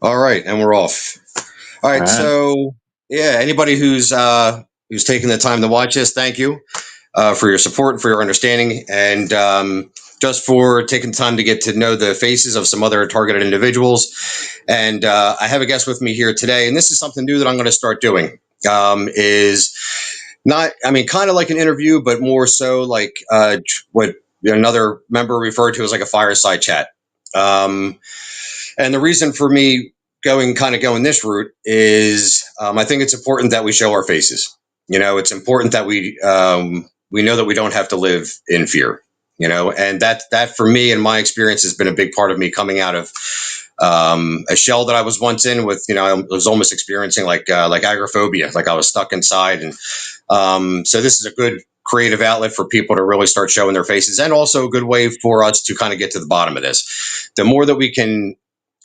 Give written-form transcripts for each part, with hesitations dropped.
All right, and we're off. All All right, right. so yeah, anybody who's taking the time to watch this, thank you for your support and for your understanding, and just for taking time to get to know the faces of some other targeted individuals. And I have a guest with me here today, and this is something new that I'm going to start doing. Is not, I mean, kind of like an interview, but more so like what another member referred to as like a fireside chat. Um, and the reason for me going this route is I think it's important that we show our faces. It's important that we know that we don't have to live in fear. And that for me and my experience has been a big part of me coming out of a shell that I was once in with. I was almost experiencing like agoraphobia, like I was stuck inside. And so this is a good creative outlet for people to really start showing their faces, and also a good way for us to kind of get to the bottom of this. The more that we can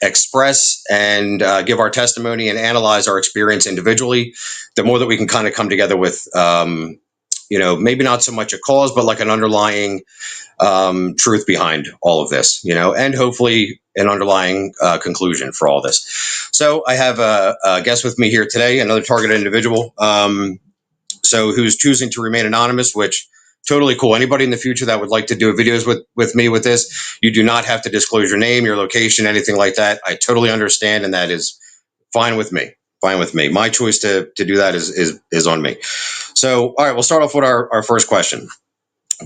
express and give our testimony and analyze our experience individually, the more that we can kind of come together with, maybe not so much a cause, but like an underlying truth behind all of this, and hopefully an underlying conclusion for all this. So I have a guest with me here today, another targeted individual. So who's choosing to remain anonymous, which totally cool. Anybody in the future that would like to do videos with me with this, you do not have to disclose your name, your location, anything like that. I totally understand, and that is fine with me. Fine with me. My choice to do that is on me. So, all right, we'll start off with our first question.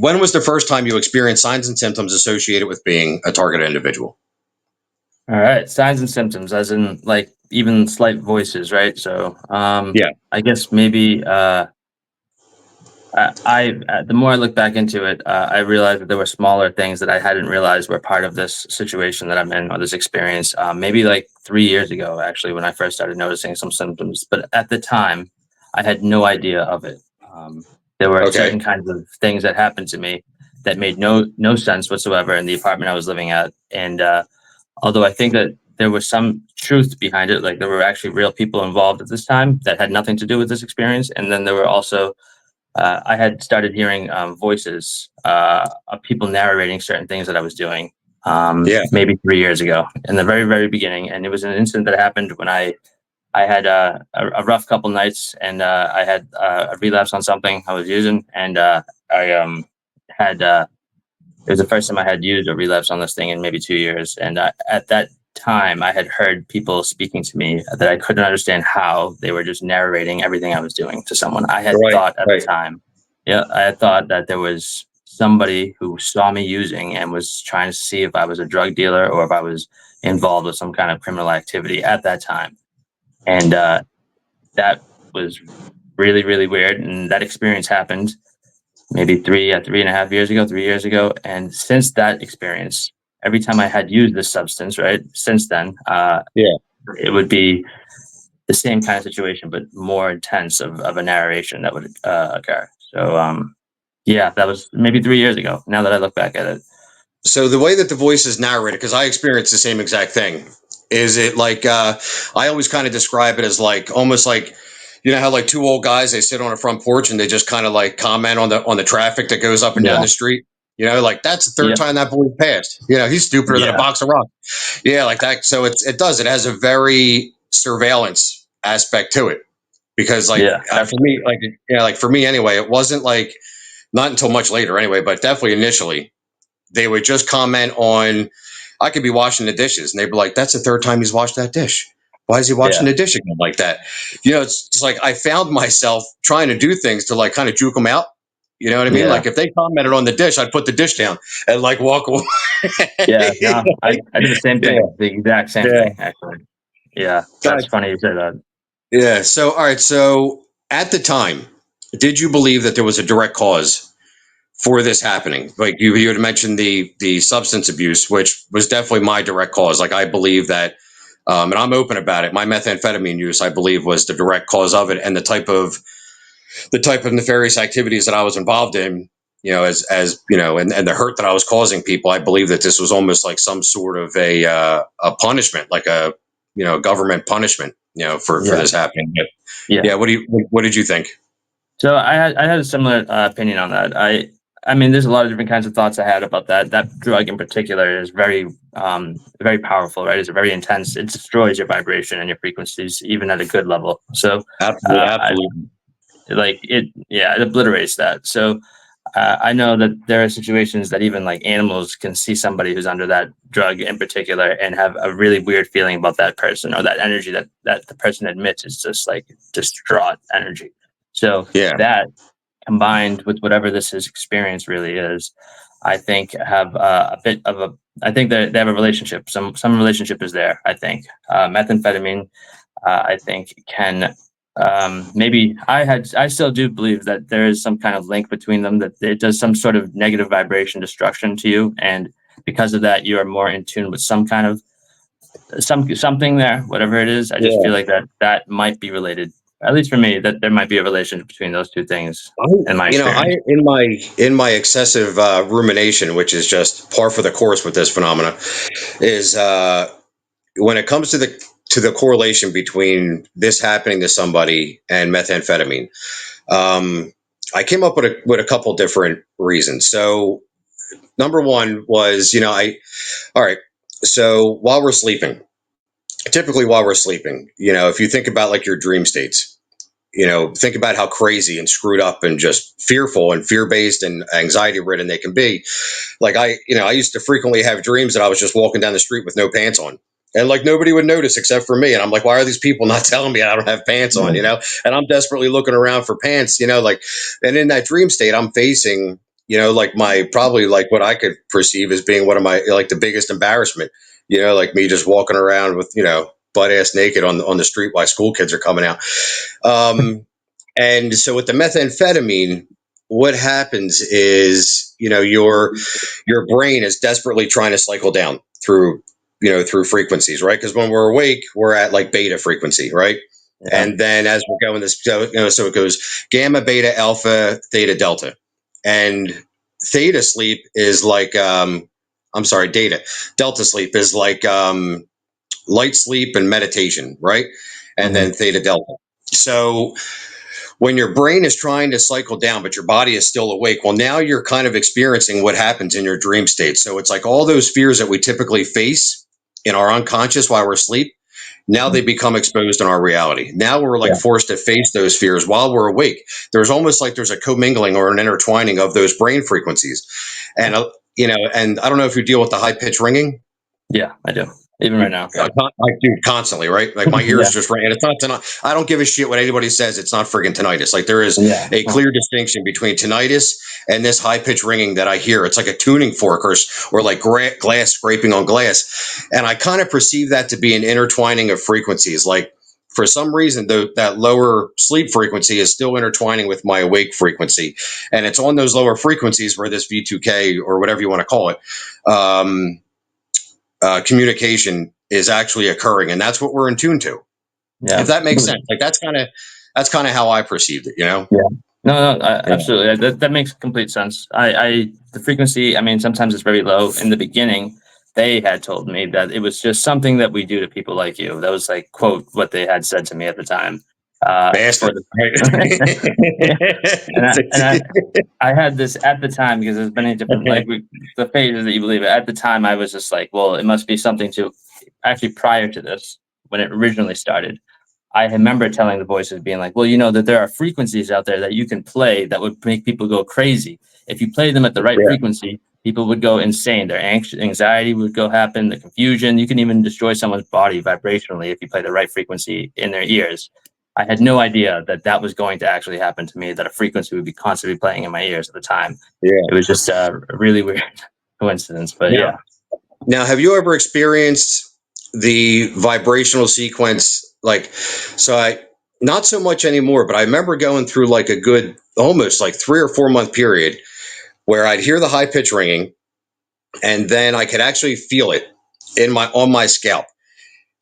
When was the first time you experienced signs and symptoms associated with being a targeted individual? All right. Signs and symptoms, as in like even slight voices, right? So, Yeah. I guess maybe the more I look back into it, I realized that there were smaller things that I hadn't realized were part of this situation that I'm in, or this experience. Maybe like 3 years ago, actually, when I first started noticing some symptoms. But at the time, I had no idea of it. There were Okay. certain kinds of things that happened to me that made no sense whatsoever in the apartment I was living at, and although I think that there was some truth behind it, like there were actually real people involved at this time that had nothing to do with this experience. And then there were also, I had started hearing voices of people narrating certain things that I was doing Yeah. maybe 3 years ago in the very, very beginning. And it was an incident that happened when I had a rough couple nights, and I had a relapse on something I was using. And I had, it was the first time I had used a relapse on this thing in maybe 2 years. And at that time, I had heard people speaking to me that I couldn't understand how they were just narrating everything I was doing to someone. I had Right. thought at the Right. time, yeah, I had thought that there was somebody who saw me using and was trying to see if I was a drug dealer or if I was involved with some kind of criminal activity at that time. And that was really, really weird. And that experience happened maybe 3.5 years ago, 3 years ago. And since that experience, every time I had used this substance, right, since then, Yeah. it would be the same kind of situation, but more intense of a narration that would occur. So, yeah, that was maybe 3 years ago. Now that I look back at it, So the way that the voice is narrated, because I experienced the same exact thing, is it like I always kind of describe it as like almost like how like two old guys, they sit on a front porch and they just kind of like comment on the traffic that goes up and down yeah, the street. Like that's the third yeah, time that boy passed. He's stupider than a yeah, box of rocks. Yeah, like that. So it has a very surveillance aspect to it, because like yeah, for me, like like for me anyway, it wasn't like not until much later anyway, but definitely initially they would just comment on, I could be washing the dishes and they'd be like, that's the third time he's washed that dish. Why is he washing yeah, the dish again like that? It's like I found myself trying to do things to like kind of juke them out. You know what I mean? yeah, Like if they commented on the dish, I'd put the dish down and like walk away. yeah. No, I did the same Yeah, thing, the exact same yeah. thing, actually. Yeah, that's God. funny you said that. Yeah. So, all right. So at the time, did you believe that there was a direct cause for this happening? Like you had mentioned the substance abuse, which was definitely my direct cause. Like I believe that, and I'm open about it. My methamphetamine use, I believe, was the direct cause of it, and the type of nefarious activities that I was involved in. As and the hurt that I was causing people. I believe that this was almost like some sort of a punishment, like a government punishment. For Yeah, this happening. But yeah. yeah, what did you think? So I had a similar opinion on that. I mean, there's a lot of different kinds of thoughts I had about that. That drug in particular is very powerful, right? It's very intense. It destroys your vibration and your frequencies, even at a good level. So, Absolutely, I, absolutely. like it, yeah, it obliterates that. So, I know that there are situations that even like animals can see somebody who's under that drug in particular and have a really weird feeling about that person, or that energy that the person admits is just like distraught energy. So Yeah, that, combined with whatever this his experience really is, I think have a bit of a. I think that they have a relationship. Some relationship is there. I think methamphetamine, I think can, maybe I still do believe that there is some kind of link between them, that it does some sort of negative vibration destruction to you, and because of that you are more in tune with some kind of something there, whatever it is. I just yeah. feel like that might be related, at least for me, that there might be a relationship between those two things I, in my I experience. in my excessive rumination, which is just par for the course with this phenomena, is when it comes to the correlation between this happening to somebody and methamphetamine. Um, I came up with a couple different reasons. So number one was, I all right. So while we're sleeping, if you think about like your dream states, think about how crazy and screwed up and just fearful and fear based and anxiety ridden they can be. Like I used to frequently have dreams that I was just walking down the street with no pants on. And like nobody would notice except for me. And I'm like, why are these people not telling me I don't have pants on? And I'm desperately looking around for pants, like, and in that dream state, I'm facing, like my probably like what I could perceive as being one of my like the biggest embarrassment, like me just walking around with, butt ass naked on the street while school kids are coming out. Um, and so with the methamphetamine, what happens is, your brain is desperately trying to cycle down through frequencies, right? Because when we're awake, we're at like beta frequency, right? Yeah. And then as we're going this, so it goes gamma, beta, alpha, theta, delta, and theta sleep is like, I'm sorry, delta sleep is like light sleep and meditation, right? And Hmm. then theta, delta. So when your brain is trying to cycle down, but your body is still awake, well, now you're kind of experiencing what happens in your dream state. So it's like all those fears that we typically face in our unconscious while we're asleep, now they become exposed in our reality. Now we're like Yeah. forced to face those fears while we're awake. There's almost like there's a commingling or an intertwining of those brain frequencies. And, and I don't know if you deal with the high pitch ringing. Yeah, I do. Even right now. Yeah. I do constantly, right? Like my Yeah. ears just ring, and it's not tonight. I don't give a shit what anybody says. It's not friggin' tinnitus. Like there is Yeah. a clear distinction between tinnitus and this high pitched ringing that I hear. It's like a tuning fork or like glass scraping on glass, and I kind of perceive that to be an intertwining of frequencies. Like for some reason, that lower sleep frequency is still intertwining with my awake frequency, and it's on those lower frequencies where this V2K or whatever you want to call it. Communication is actually occurring, and that's what we're in tune to. If Yeah. that makes sense, like that's kind of how I perceived it. Yeah. No, no, Yeah, absolutely. That makes complete sense. The frequency, I mean, sometimes it's very low. In the beginning, they had told me that it was just something that we do to people like you. That was like, quote, what they had said to me at the time. For bastard. the, yeah. And Right? I had this at the time, because there's many different, like the phases that you believe it. At the time, I was just like, well, it must be something to, actually, prior to this, when it originally started, I remember telling the voices, being like, well, that there are frequencies out there that you can play that would make people go crazy. If you play them at the right Yeah, frequency, people would go insane. Their anxiety would go happen, the confusion. You can even destroy someone's body vibrationally if you play the right frequency in their ears. I had no idea that that was going to actually happen to me, that a frequency would be constantly playing in my ears at the time. yeah. It was just a really weird coincidence, but Now, yeah. now, have you ever experienced the vibrational sequence? Like, so I not so much anymore, but I remember going through like a good almost like 3 or 4 month period where I'd hear the high pitch ringing, and then I could actually feel it in my on my scalp,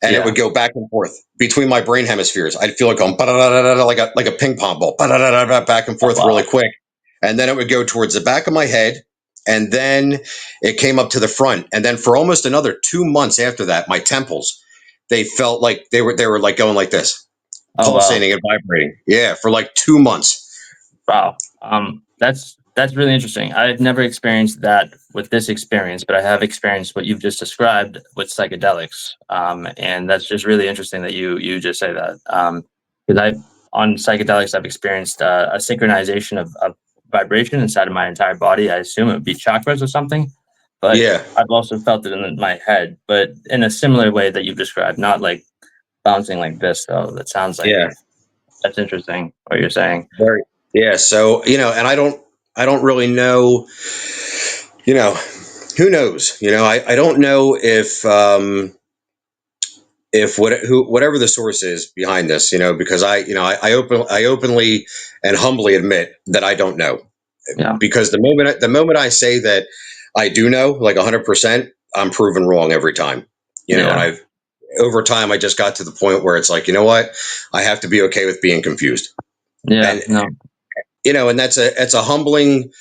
and it Yeah. would go back and forth between my brain hemispheres. I'd feel it going like a ping pong ball, back and Oh, forth really wow. quick, and then it would go towards the back of my head, and then it came up to the front, and then for almost another 2 months after that, my temples they felt like they were like going like this, Oh, wow. pulsating and vibrating. Yeah, for like 2 months. Wow. That's really interesting. I've never experienced that with this experience, but I have experienced what you've just described with psychedelics, and that's just really interesting that you just say that. Because I on psychedelics, I've experienced a synchronization of vibration inside of my entire body. I assume it would be chakras or something, but Yeah, I've also felt it in my head, but in a similar way that you've described, not like bouncing like this. Though that sounds like yeah, that's interesting what you're saying. very. Yeah, so and I don't really know, you know, who knows? I don't know if whatever the source is behind this, because I openly and humbly admit that I don't know, Yeah, because the moment I say that I do know, like 100%, I'm proven wrong every time. And yeah, I've over time I just got to the point where it's like, you know what, I have to be okay with being confused. yeah. And No, and that's a humbling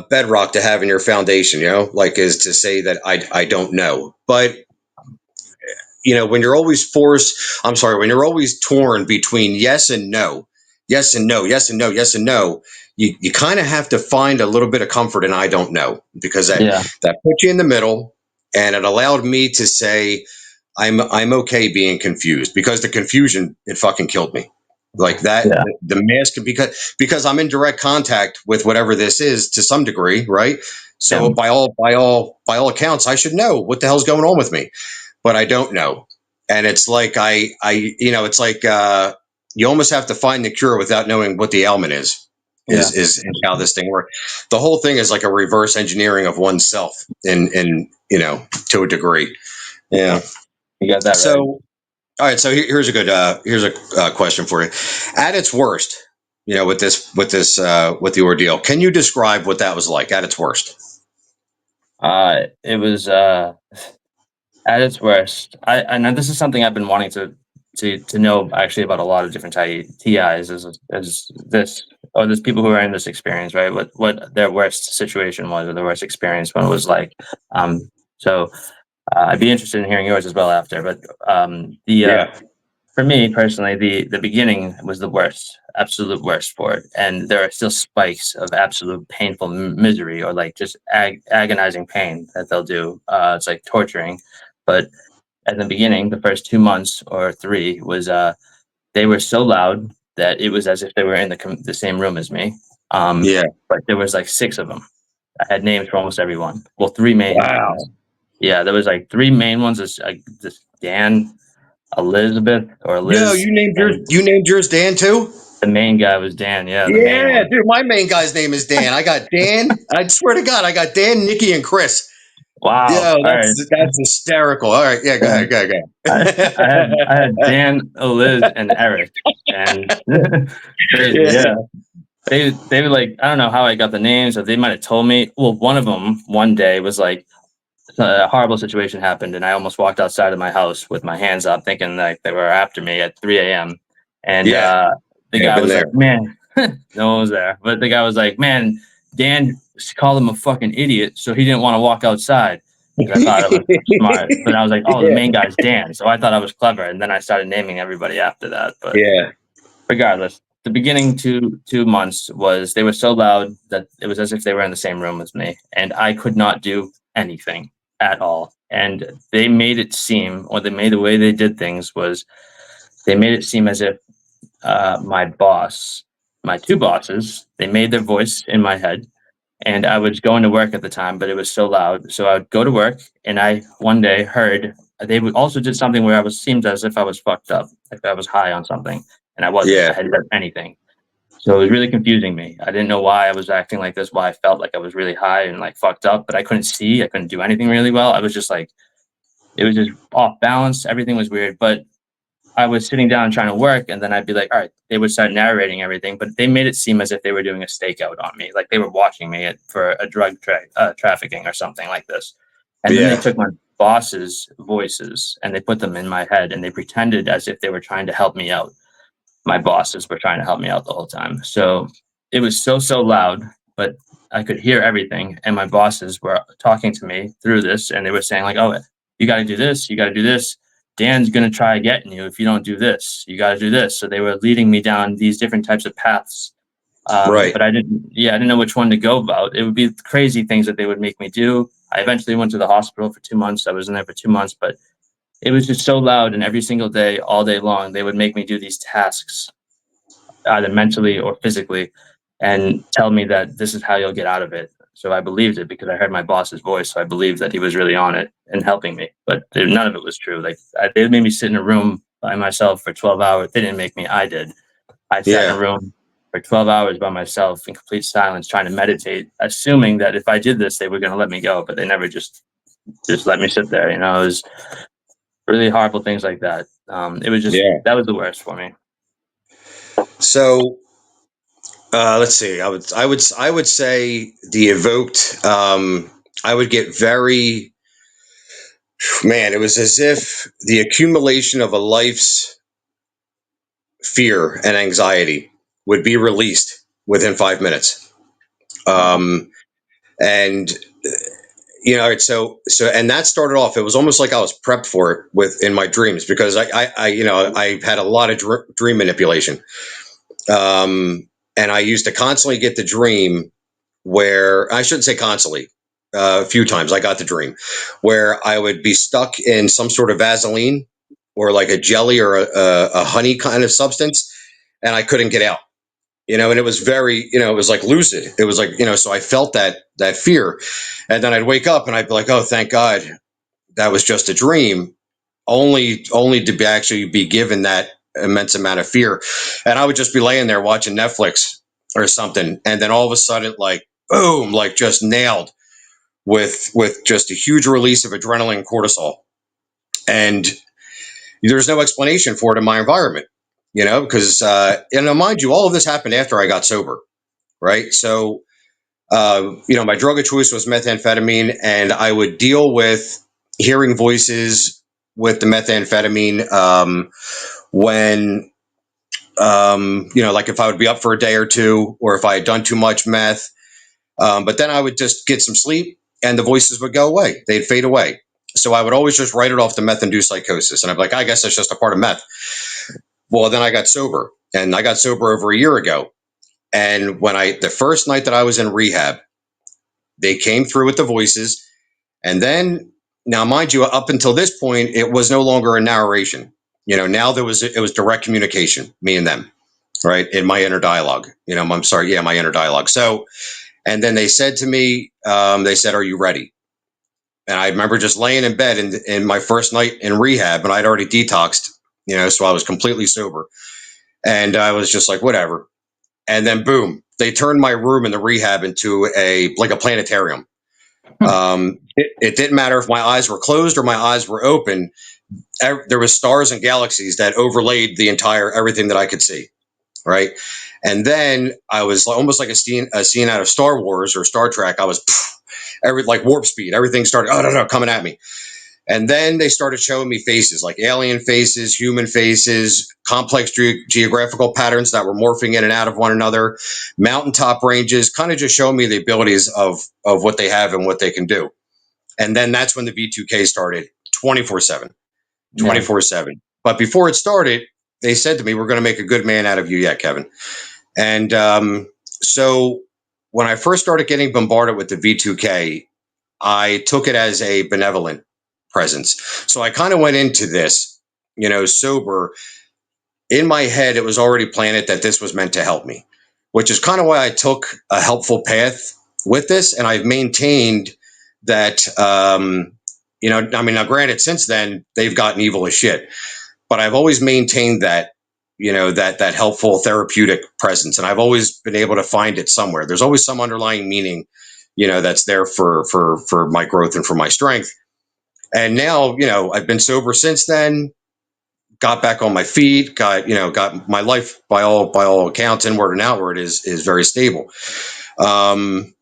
bedrock to have in your foundation, like, is to say that I don't know. But when you're always when you're always torn between yes and no, yes and no, yes and no, yes and no, you kind of have to find a little bit of comfort in I don't know, because that yeah, that put you in the middle, and it allowed me to say I'm okay being confused, because the confusion, it fucking killed me. Like that, yeah, the mask, because I'm in direct contact with whatever this is to some degree, right? yeah. So by all accounts, I should know what the hell's going on with me, but I don't know. And it's like it's like you almost have to find the cure without knowing what the ailment is. Yeah, Is how this thing works. The whole thing is like a reverse engineering of oneself, in to a degree. Yeah. you got that So right. all right. So here's a question for you. At its worst, with the ordeal, can you describe what that was like at its worst? It was at its worst. I know this is something I've been wanting to know actually about a lot of different TIs as this or there's people who are in this experience, right? What their worst situation was or their worst experience when it was like. So I'd be interested in hearing yours as well after. But the Yeah. for me personally, the beginning was the worst, absolute worst for it, and there are still spikes of absolute painful misery or like just agonizing pain that they'll do. It's like torturing, but at the beginning, the first 2 months or three was they were so loud that it was as if they were in the same room as me. Yeah. But there was like six of them. I had names for almost everyone. Well, three main ones. Wow. Yeah, there was like three main ones. Is like this Dan, Elizabeth, or Yo, Liz, you and named yours Dan too? the main guy was Dan. Yeah, the main Yeah, one. dude, my main guy's name is Dan. I got Dan. I swear to God, I got Dan, Nikki, and Chris. Wow. Yo, All right. that's hysterical. All right, yeah, go Yeah. ahead, go ahead, go I had ahead. Dan, Liz, and Eric, and crazy. Yeah, Yeah. They were like, I don't know how I got the names, or they might have told me. Well, one of them one day was like a horrible situation happened, and I almost walked outside of my house with my hands up, thinking like they were after me at 3 a.m. And yeah, the yeah. guy Been was there. like, "Man, no one was there," but the guy was like, "Man, Dan called him a fucking idiot, so he didn't want to walk outside." Because I thought it was smart, but I was like, "Oh, the Yeah, main guy's Dan," so I thought I was clever, and then I started naming everybody after that. But yeah, regardless, the beginning 2 months was they were so loud that it was as if they were in the same room as me, and I could not do anything at all. And they made it seem, or they made the way they did things was they made it seem as if my boss, my two bosses, they made their voice in my head, and I was going to work at the time, but it was so loud. So I would go to work, and I one day heard they would also did something where I was seemed as if I was fucked up, like I was high on something, and I wasn't. yeah, I hadn't done anything. So it was really confusing me. I didn't know why I was acting like this, why I felt like I was really high and like fucked up, but I couldn't see. I couldn't do anything really well. I was just like, it was just off balance. Everything was weird. But I was sitting down trying to work, and then I'd be like, all right, they would start narrating everything, but they made it seem as if they were doing a stakeout on me, like they were watching me for a trafficking or something like this. And then they yeah, took my boss's voices and they put them in my head, and they pretended as if they were trying to help me out. My bosses were trying to help me out the whole time. So it was so loud, but I could hear everything. And my bosses were talking to me through this, and they were saying, like, oh, you got to do this, you got to do this. Dan's going to try getting you if you don't do this. You got to do this. So they were leading me down these different types of paths Right. But I didn't know which one to go about. It would be crazy things that they would make me do. I eventually went to the hospital for 2 months. I was in there for 2 months, but it was just so loud. And every single day, all day long, they would make me do these tasks, either mentally or physically, and tell me that this is how you'll get out of it. So I believed it because I heard my boss's voice. So I believed that he was really on it and helping me. But none of it was true. Like they made me sit in a room by myself for 12 hours. They didn't make me. I did. I sat in a Yeah. room for 12 hours by myself in complete silence, trying to meditate, assuming that if I did this, they were going to let me go. But they never just let me sit there. You know, it was really horrible things like that. It was just Yeah. that was the worst for me. So let's see. I would say the evoked. I would get very, man. It was as if the accumulation of a life's fear and anxiety would be released within 5 minutes. Wow. Um, and and that started off. It was almost like I was prepped for it with in my dreams because I had a lot of dream manipulation. And I used to constantly get the dream where I shouldn't say constantly. A few times I got the dream where I would be stuck in some sort of Vaseline or like a jelly or a honey kind of substance, and I couldn't get out. And it was very, it was like lucid. It was like, so I felt that fear, and then I'd wake up and I'd be like, oh, thank God that was just a dream, only to be actually be given that immense amount of fear. And I would just be laying there watching Netflix or something, and then all of a sudden, like boom, like just nailed with just a huge release of adrenaline and cortisol. And there's no explanation for it in my environment, because mind you, all of this happened after I got sober, right? So my drug of choice was methamphetamine, and I would deal with hearing voices with the methamphetamine when, like if I would be up for a day or two, or if I had done too much meth. But then I would just get some sleep, and the voices would go away. They'd fade away. So I would always just write it off to meth-induced psychosis, and I'm like, I guess that's just a part of meth. Well, then I got sober, and I got sober over a year ago. And the first night that I was in rehab, they came through with the voices. And then, now, mind you, up until this point, it was no longer a narration. Now it was direct communication, me and them, right, in my inner dialogue. I'm sorry, yeah, my inner dialogue. So, and then they said to me, they said, "Are you ready?" And I remember just laying in bed in my first night in rehab, and I'd already detoxed, so I was completely sober, and I was just like, whatever. And then, boom, they turned my room in the rehab into a planetarium. It didn't matter if my eyes were closed or my eyes were open. There was stars and galaxies that overlaid the entire everything that I could see, right? And then I was almost like a scene out of Star Wars or Star Trek. I was like warp speed. Everything started, oh no, no, coming at me. And then they started showing me faces, like alien faces, human faces, complex geographical patterns that were morphing in and out of one another, mountaintop ranges, kind of just showing me the abilities of what they have and what they can do. And then that's when the V2K started 24/7, Yeah. 24/7. But before it started, they said to me, "We're going to make a good man out of you yet, Kevin." And so when I first started getting bombarded with the V2K, I took it as a benevolent presence. So I kind of went into this, sober. In my head, it was already planted that this was meant to help me, which is kind of why I took a helpful path with this. And I've maintained that, I mean, now granted, since then, they've gotten evil as shit, but I've always maintained that, that helpful therapeutic presence. And I've always been able to find it somewhere. There's always some underlying meaning, that's there for my growth and for my strength. And now, I've been sober since then, got back on my feet, got my life by all accounts, inward and outward, is very stable. Um,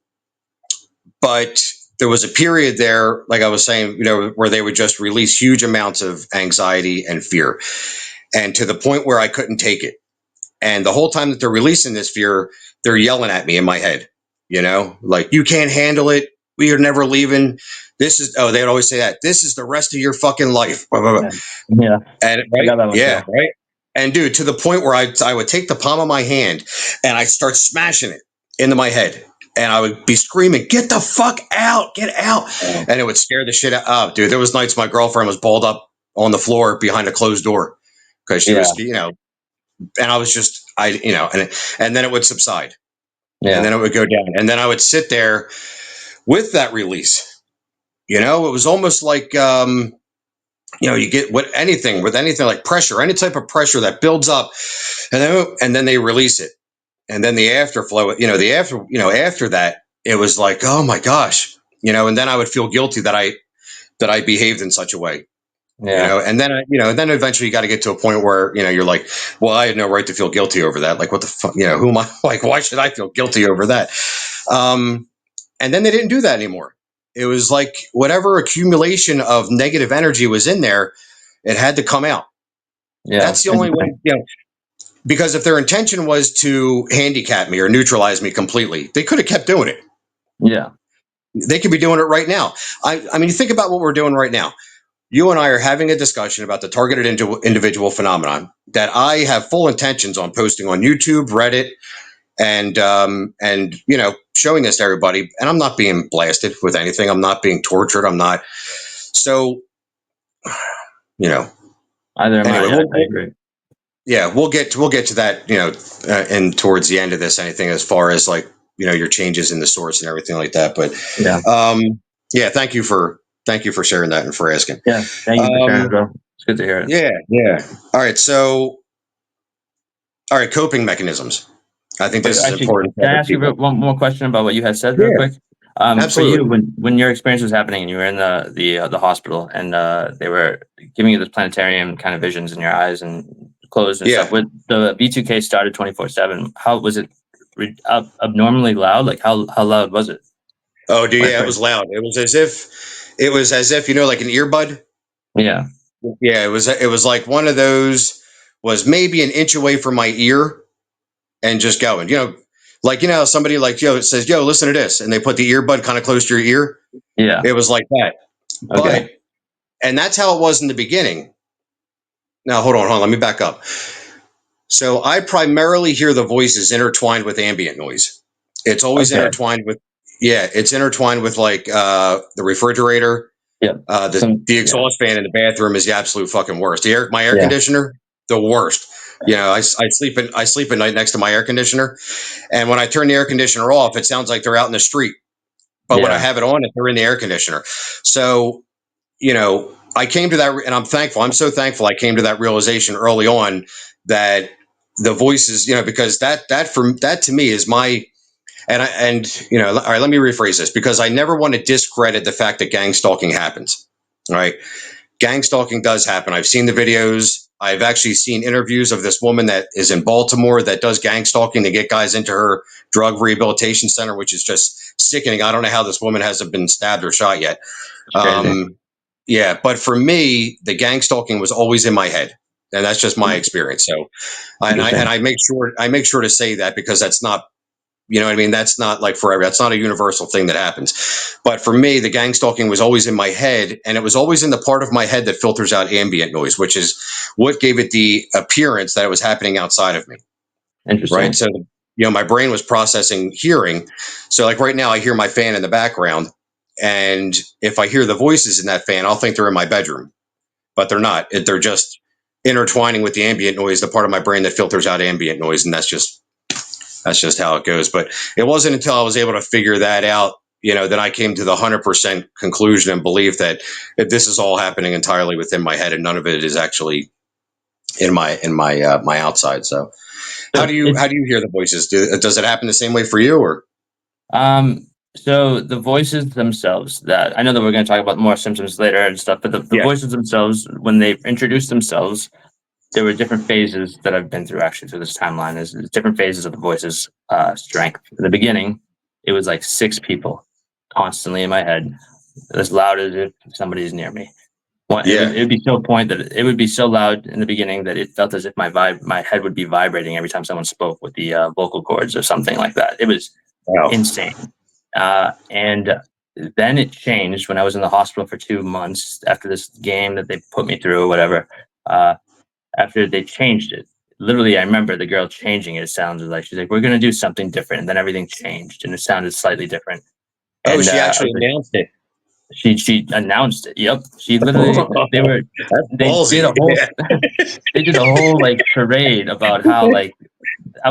but there was a period there, like I was saying, where they would just release huge amounts of anxiety and fear, and to the point where I couldn't take it. And the whole time that they're releasing this fear, they're yelling at me in my head, like, you can't handle it. We are never leaving. They'd always say that this is the rest of your fucking life. Blah, blah, blah. Yeah. Yeah. And I right, got that one yeah, too. right. And dude, to the point where I would take the palm of my hand and I start smashing it into my head. And I would be screaming, "Get the fuck out! Get out!" Oh, And it would scare the shit out. Oh, dude, there was nights my girlfriend was balled up on the floor behind a closed door because she yeah, was, and I was just, and then it would subside, and yeah, then it would go down, and then I would sit there with that release. It was almost like, you get with anything like pressure, any type of pressure that builds up, and then they release it, and then the afterflow, after that, it was like, oh my gosh, and then I would feel guilty that I behaved in such a way. yeah, And then eventually you got to get to a point where, you're like, well, I had no right to feel guilty over that. Like, what the fuck, who am I? Like, why should I feel guilty over that? Um, and then they didn't do that anymore. It was like whatever accumulation of negative energy was in there, it had to come out. yeah. That's the only way, Interesting. because if their intention was to handicap me or neutralize me completely, they could have kept doing it. Yeah, They could be doing it right now. I mean, you think about what we're doing right now. You and I are having a discussion about the targeted individual phenomenon that I have full intentions on posting on YouTube, Reddit, and showing this to everybody. And I'm not being blasted with anything. I'm not being tortured. I'm not. So, you know. either am I. Anyway, Yeah, I agree. yeah, we'll get to that. And towards the end of this, anything as far as like your changes in the source and everything like that. But Yeah, um, yeah, thank you for sharing that and for asking. yeah. Thank you for sharing, Um, bro. It's good to hear it. yeah, yeah. All right, so all right, coping mechanisms. I think Wait, this is actually, important for can I other ask you people. one more question about what you had said, real Yeah, quick? For you, absolutely. when your experience was happening and you were in the hospital and they were giving you this planetarium kind of visions in your eyes and closed and stuff, Yeah. with the V2K started 24/7, how was it abnormally loud? Like how loud was it Oh, dude, when it yeah, it was first? loud. It was as if like an earbud. Yeah, Yeah, it was like one of those was maybe an inch away from my ear and just going. Like how somebody like says, "Yo, listen to this," and they put the earbud kind of close to your ear. yeah. It was like that. Okay, And that's how it was in the beginning. Now, hold on, let me back up. So I primarily hear the voices intertwined with ambient noise. It's always okay. intertwined with, yeah, it's intertwined with like the refrigerator, Yeah. the Some the yeah, exhaust fan in the bathroom is the absolute fucking worst. My air yeah, conditioner, the worst. I sleep at night next to my air conditioner, and when I turn the air conditioner off, it sounds like they're out in the street. But when I yeah. have it on, they're in the air conditioner. So I came to that, and I'm thankful. I'm so thankful I came to that realization early on that the voices, because that to me is my, all right, let me rephrase this because I never want to discredit the fact that gang stalking happens. All right. Gang stalking does happen. I've seen the videos. I've actually seen interviews of this woman that is in Baltimore that does gang stalking to get guys into her drug rehabilitation center, which is just sickening. I don't know how this woman hasn't been stabbed or shot yet. It's crazy. Um, yeah, but for me, the gang stalking was always in my head, and that's just my experience. So, and I and Interesting. I make sure to say that because that's not, what I mean. That's not like forever. That's not a universal thing that happens. But for me, the gang stalking was always in my head, and it was always in the part of my head that filters out ambient noise, which is what gave it the appearance that it was happening outside of me. Right. Interesting. So, my brain was processing hearing. So, like right now, I hear my fan in the background, and if I hear the voices in that fan, I'll think they're in my bedroom, but they're not. They're just intertwining with the ambient noise, the part of my brain that filters out ambient noise, and that's just how it goes. But it wasn't until I was able to figure that out, that I came to the 100% conclusion and belief that this is all happening entirely within my head, and none of it is actually in my outside. So, how So do you it's how do you hear the voices? Does it happen the same way for you, or? so the voices themselves, that I know that we're going to talk about more symptoms later and stuff, but the Yeah, voices themselves, when they introduced themselves, there were different phases that I've been through actually through this timeline. Is different phases of the voices strength. In the beginning, it was like six people constantly in my head, as loud as if somebody's near me. yeah. It would be to a point that it would be so loud in the beginning that it felt as if my head would be vibrating every time someone spoke with the vocal cords or something like that. It was Wow. insane. And then it changed when I was in the hospital for 2 months after this game that they put me through or whatever. Uh, after they changed it. Literally, I remember the girl changing it. It sounded like she's like, "We're gonna do something different," and then everything changed, and it sounded slightly different. Oh, And she I actually was like, announced it. she announced it. Yep, she literally That's they did ballsy. a whole Yeah. they did a whole like charade about how like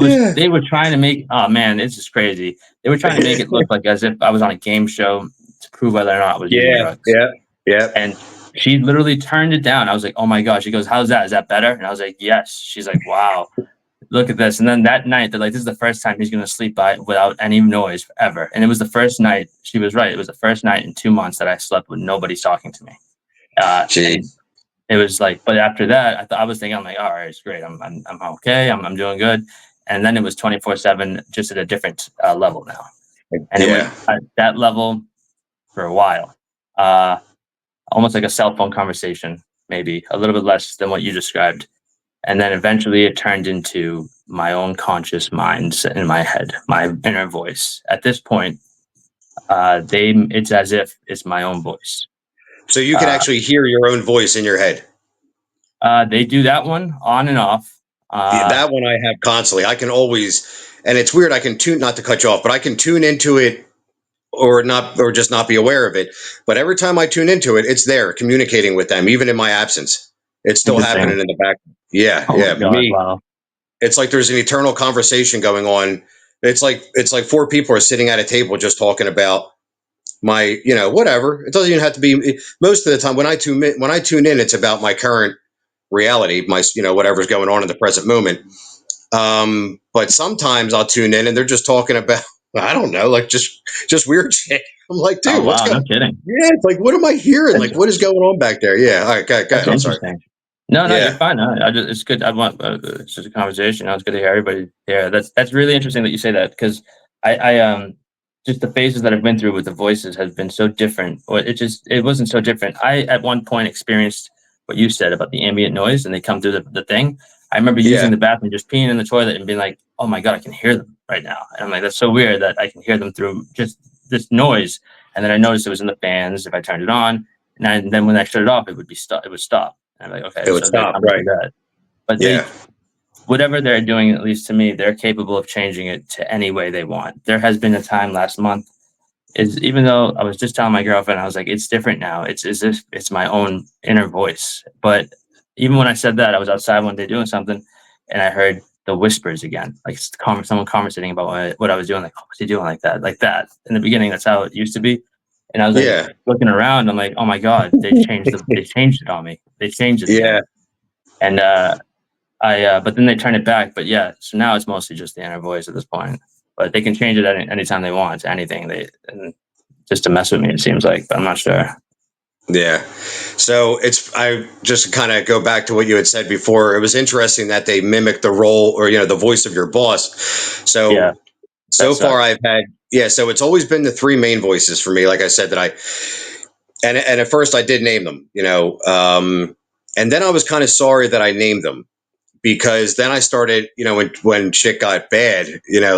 Yeah. they were trying to make, oh man, it's just crazy. They were trying to make it look like as if I was on a game show to prove whether or not I was using Yeah. drugs. Yeah. Yeah. And she literally turned it down. I was like, oh my gosh. She goes, how's that? Is that better? And I was like, yes. She's like, wow, look at this. And then that night, they're like, this is the first time he's going to sleep by without any noise ever. And it was the first night. She was right. It was the first night in 2 months that I slept with nobody talking to me. And Jeez. it was like, but after that, I was thinking, I'm like, all right, it's great. I'm okay. I'm doing good. And then it was 24/7, just at a different level now. And it went Yeah. at that level for a while, uh, almost like a cell phone conversation, maybe a little bit less than what you described. And then eventually it turned into my own conscious mind in my head, my inner voice. At this point, it's as if it's my own voice. So you can Uh, actually hear your own voice in your head. they do that one on and off. Yeah, Uh, that one I have constantly. I can always, and it's weird. I can tune, not to cut you off, but I can tune into it or not, or just not be aware of it. But every time I tune into it, it's there communicating with them, even in my absence. It's still happening Interesting. in the back. Yeah, Oh yeah. my god! Me, Wow. it's like there's an eternal conversation going on. It's like four people are sitting at a table just talking about my, whatever. It doesn't even have to be. Most of the time, when I tune in, it's about my current reality, my, whatever's going on in the present moment. But sometimes I'll tune in and they're just talking about, I don't know, like just weird shit. I'm like, Oh dude, what's wow! going? No kidding. Yeah, it's like, what am I hearing? That's Like, what is going on back there? Yeah. All right, go that's ahead. I'm sorry. interesting. No, no, you're Yeah, fine. No, I just it's good. I want it's just a conversation. It's good to hear everybody. Yeah, that's really interesting that you say that because I just the phases that I've been through with the voices has been so different. Or it wasn't so different. I at one point experienced what you said about the ambient noise and they come through the thing. I remember yeah. using the bathroom, just peeing in the toilet and being like, "Oh my god, I can hear them right now." And I'm like, "That's so weird that I can hear them through just this noise." And then I noticed it was in the fans if I turned it on, and then when I shut it off, it would be stop. It would stop. And I'm like, It okay, would so they're stop. coming Right. through that. But Yeah. whatever they're doing, at least to me, they're capable of changing it to any way they want. There has been a time last month, is even though I was just telling my girlfriend, I was like, it's different now. It's as if it's my own inner voice. But even when I said that, I was outside one day doing something and I heard the whispers again, like someone conversating about what I was doing. Like, oh, what's he doing like that? Like that. In the beginning, that's how it used to be. And I was like Yeah. looking around, I'm like, oh my God, they changed it on me. They changed it Yeah. again. And but then they turn it back. But yeah, so now it's mostly just the inner voice at this point. But they can change it anytime they want to anything. And just to mess with me, it seems like, but I'm not sure. Yeah. So I just kind of go back to what you had said before. It was interesting that they mimic the role or, the voice of your boss. Yeah, So that far sucks. I've had, yeah. So it's always been the three main voices for me. Like I said, and at first I did name them, and then I was kind of sorry that I named them because then I started, when shit got bad,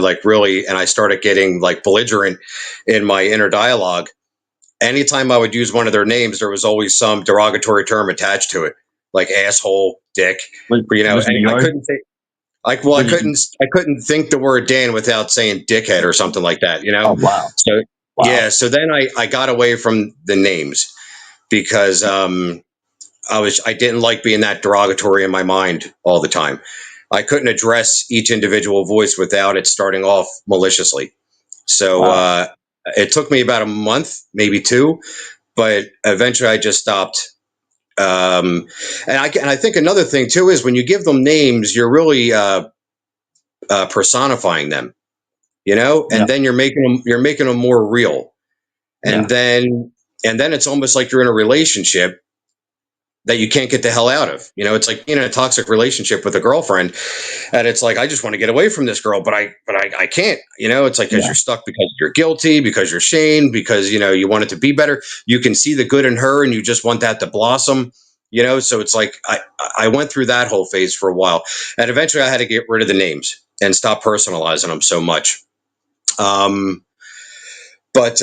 like really, and I started getting like belligerent in my inner dialogue. Anytime I would use one of their names, there was always some derogatory term attached to it, like asshole, dick, Was it and I yours? couldn't say, like, well, Was it? I couldn't think the word Dan without saying dickhead or something like that. Oh wow, So wow, yeah, so then I got away from the names because I didn't like being that derogatory in my mind all the time. I couldn't address each individual voice without it starting off maliciously. So wow. it took me about a month, maybe two, but eventually I just stopped. And I think another thing too is when you give them names, you're really personifying them, Yeah, and then you're making them more real, and yeah, then it's almost like you're in a relationship that you can't get the hell out of. It's like in a toxic relationship with a girlfriend, and it's like I just want to get away from this girl, but I can't. It's like because yeah, you're stuck, because you're guilty, because you're shamed, because you want it to be better. You can see the good in her, and you just want that to blossom. So it's like I went through that whole phase for a while, and eventually I had to get rid of the names and stop personalizing them so much. But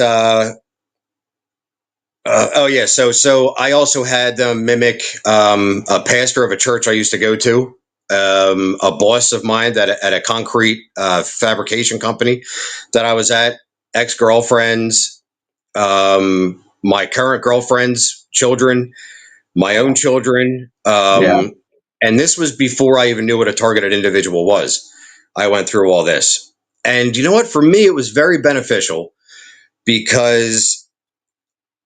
Oh yeah, so I also had them mimic a pastor of a church I used to go to, a boss of mine that at a concrete fabrication company that I was at, ex girlfriends, my current girlfriend's children, my own children, Yeah. and this was before I even knew what a targeted individual was. I went through all this, and you know what? For me, it was very beneficial because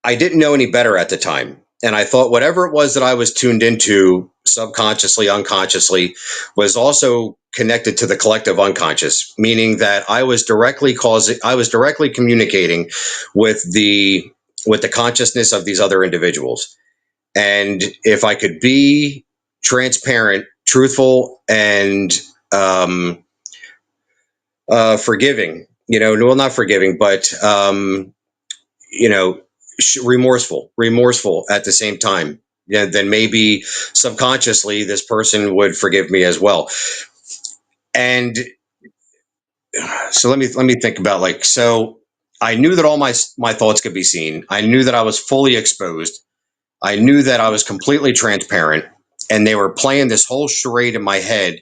I didn't know any better at the time. And I thought whatever it was that I was tuned into subconsciously, unconsciously, was also connected to the collective unconscious, meaning that I was directly communicating with the consciousness of these other individuals. And if I could be transparent, truthful, and um, forgiving, well, not forgiving, but you know, remorseful at the same time. Yeah, then maybe subconsciously this person would forgive me as well. And so let me think about so I knew that all my thoughts could be seen. I knew that I was fully exposed. I knew that I was completely transparent, and they were playing this whole charade in my head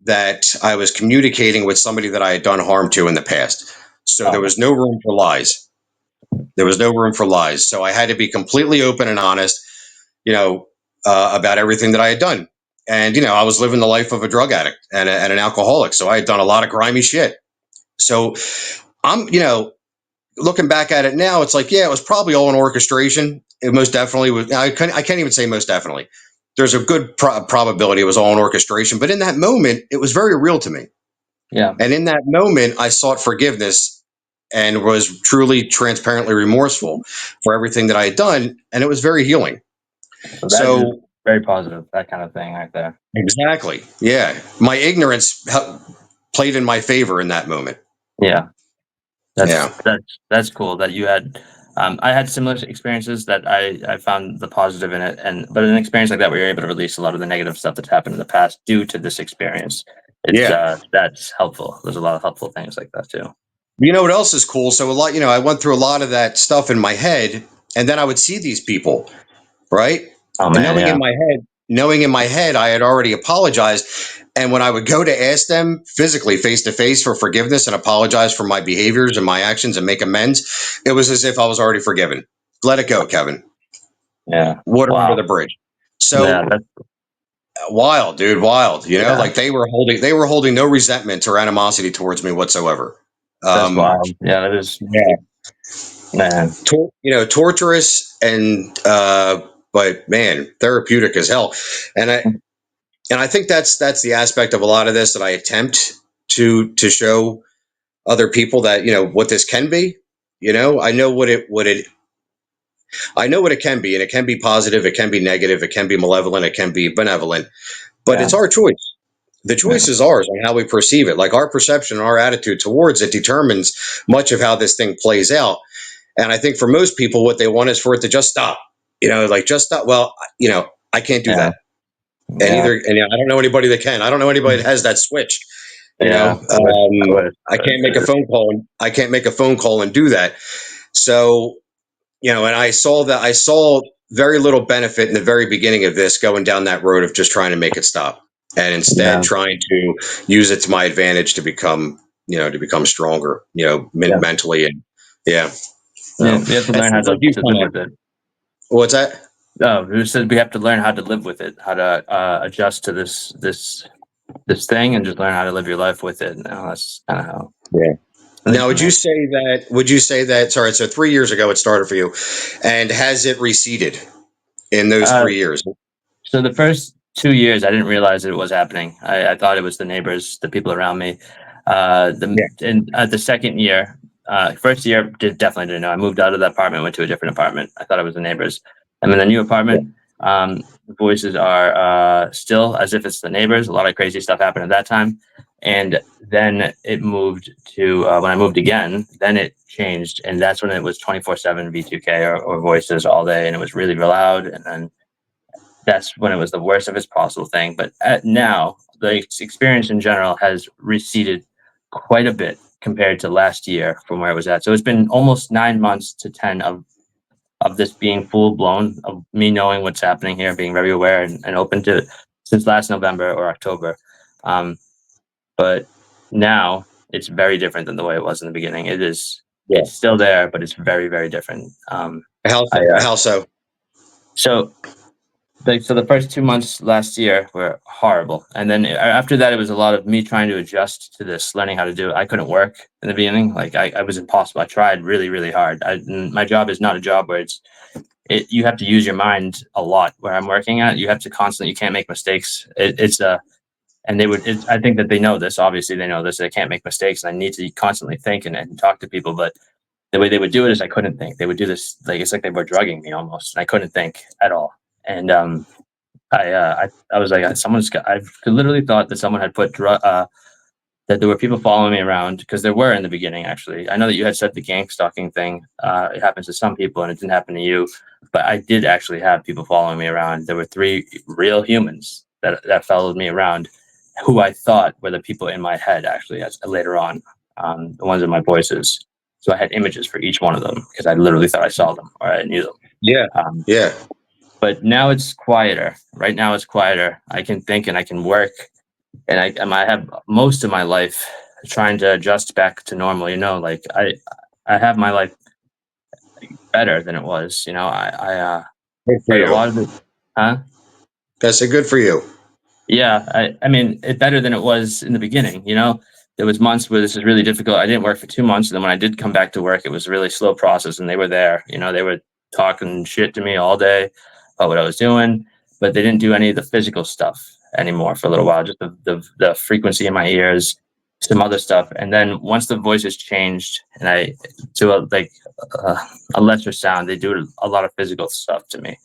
that I was communicating with somebody that I had done harm to in the past. So there Oh, was no room for lies. There was no room for lies. So I had to be completely open and honest, about everything that I had done. And, I was living the life of a drug addict and an alcoholic. So I had done a lot of grimy shit. So I'm, looking back at it now, it's like, yeah, it was probably all an orchestration. It most definitely was. I can't even say most definitely. There's a good probability it was all an orchestration. But in that moment, it was very real to me. yeah. And in that moment, I sought forgiveness and was truly transparently remorseful for everything that I had done. And it was very healing. So that is So, very positive, that kind of thing right there. exactly. Yeah. My ignorance played in my favor in that moment. Yeah. That's Yeah. that's cool that you had. I had similar experiences that I found the positive in it, and but an experience like that where you're able to release a lot of the negative stuff that's happened in the past due to this experience, it's Yeah. that's helpful. There's a lot of helpful things like that too. You know what else is cool? So, I went through a lot of that stuff in my head, and then I would see these people, right? Oh And man, yeah, knowing in my head, I had already apologized. And when I would go to ask them physically, face to face, for forgiveness and apologize for my behaviors and my actions and make amends, it was as if I was already forgiven. Let it go, Kevin. yeah. Water under Wow, the bridge. yeah, So wild, dude, wild. yeah, Like they were holding no resentment or animosity towards me whatsoever. that's Um, wild. Yeah, that is, yeah, man. torturous and but man, therapeutic as hell. And I think that's the aspect of a lot of this that I attempt to show other people that what this can be. I know what it can be, and it can be positive, it can be negative, it can be malevolent, it can be benevolent, but Yeah, it's our choice. The yeah, choice is ours on how we perceive it. Like our perception and our attitude towards it determines much of how this thing plays out. And I think for most people, what they want is for it to just stop. Like just stop. Well, I can't do yeah, that. And yeah, I don't know anybody that can. I don't know anybody that has that switch. yeah. I wish, I can't make a phone call. I can't make a phone call and do that. So, and I saw very little benefit in the very beginning of this going down that road of just trying to make it stop, and instead yeah, trying to use it to my advantage to become stronger, yeah, mentally. And yeah. yeah. So We have to it learn how sounds like you to live kind with of, it. what's that? Oh, who said we have to learn how to live with it, how to adjust to this thing, and just learn how to live your life with it. Now that's kind of how, Yeah. at least Now, for me. would you say that, sorry, so 3 years ago it started for you, and has it receded in those Uh, 3 years? so the first 2 years, I didn't realize it was happening. I thought it was the neighbors, the people around me. Yeah. The second year, first year, definitely didn't know. I moved out of that apartment, went to a different apartment. I thought it was the neighbors. And in the new Yeah. apartment, the voices are still as if it's the neighbors. A lot of crazy stuff happened at that time. And then it moved to when I moved again, then it changed. And that's when it was 24/7 V2K or voices all day. And it was really loud. And then that's when it was the worst of its possible thing. But now, the experience in general has receded quite a bit compared to last year from where it was at. So it's been almost 9 months to 10 of of this being full blown, of me knowing what's happening here, being very aware and open to it since last November or October. Um, but now it's very different than the way it was in the beginning. Yeah. It's still there, but it's very, very different. How I so? How so? so so the first 2 months last year were horrible, and then after that, it was a lot of me trying to adjust to this, learning how to do it. I couldn't work in the beginning; like I was impossible. I tried really, really hard. My job is not a job where you have to use your mind a lot. Where I'm working at, you have to constantly. You can't make mistakes. It's a and they would. I think that they know this. Obviously, they know this. They can't make mistakes. And I need to constantly think and talk to people, but the way they would do it is I couldn't think. They would do this like it's like they were drugging me almost. And I couldn't think at all. And I was like, someone's got. I literally thought that someone had that there were people following me around because there were in the beginning. Actually, I know that you had said the gang stalking thing. It happens to some people and it didn't happen to you, but I did actually have people following me around. There were three real humans that followed me around, who I thought were the people in my head. Actually, as later on, the ones in my voices. So I had images for each one of them because I literally thought I saw them or I knew them. Yeah. Um, Yeah. but now it's quieter. Right now it's quieter. I can think and I can work, and I have most of my life trying to adjust back to normal. Like I have my life better than it was. Good for But a you. lot of it, huh? I said, good for you. Yeah, I mean, it's better than it was in the beginning. There was months where this was really difficult. I didn't work for 2 months, and then when I did come back to work, it was a really slow process, and they were there. They were talking shit to me all day about what I was doing, but they didn't do any of the physical stuff anymore for a little while. Just the frequency in my ears, some other stuff, and then once the voices changed, and I to uh, a lesser sound, they do a lot of physical stuff to me,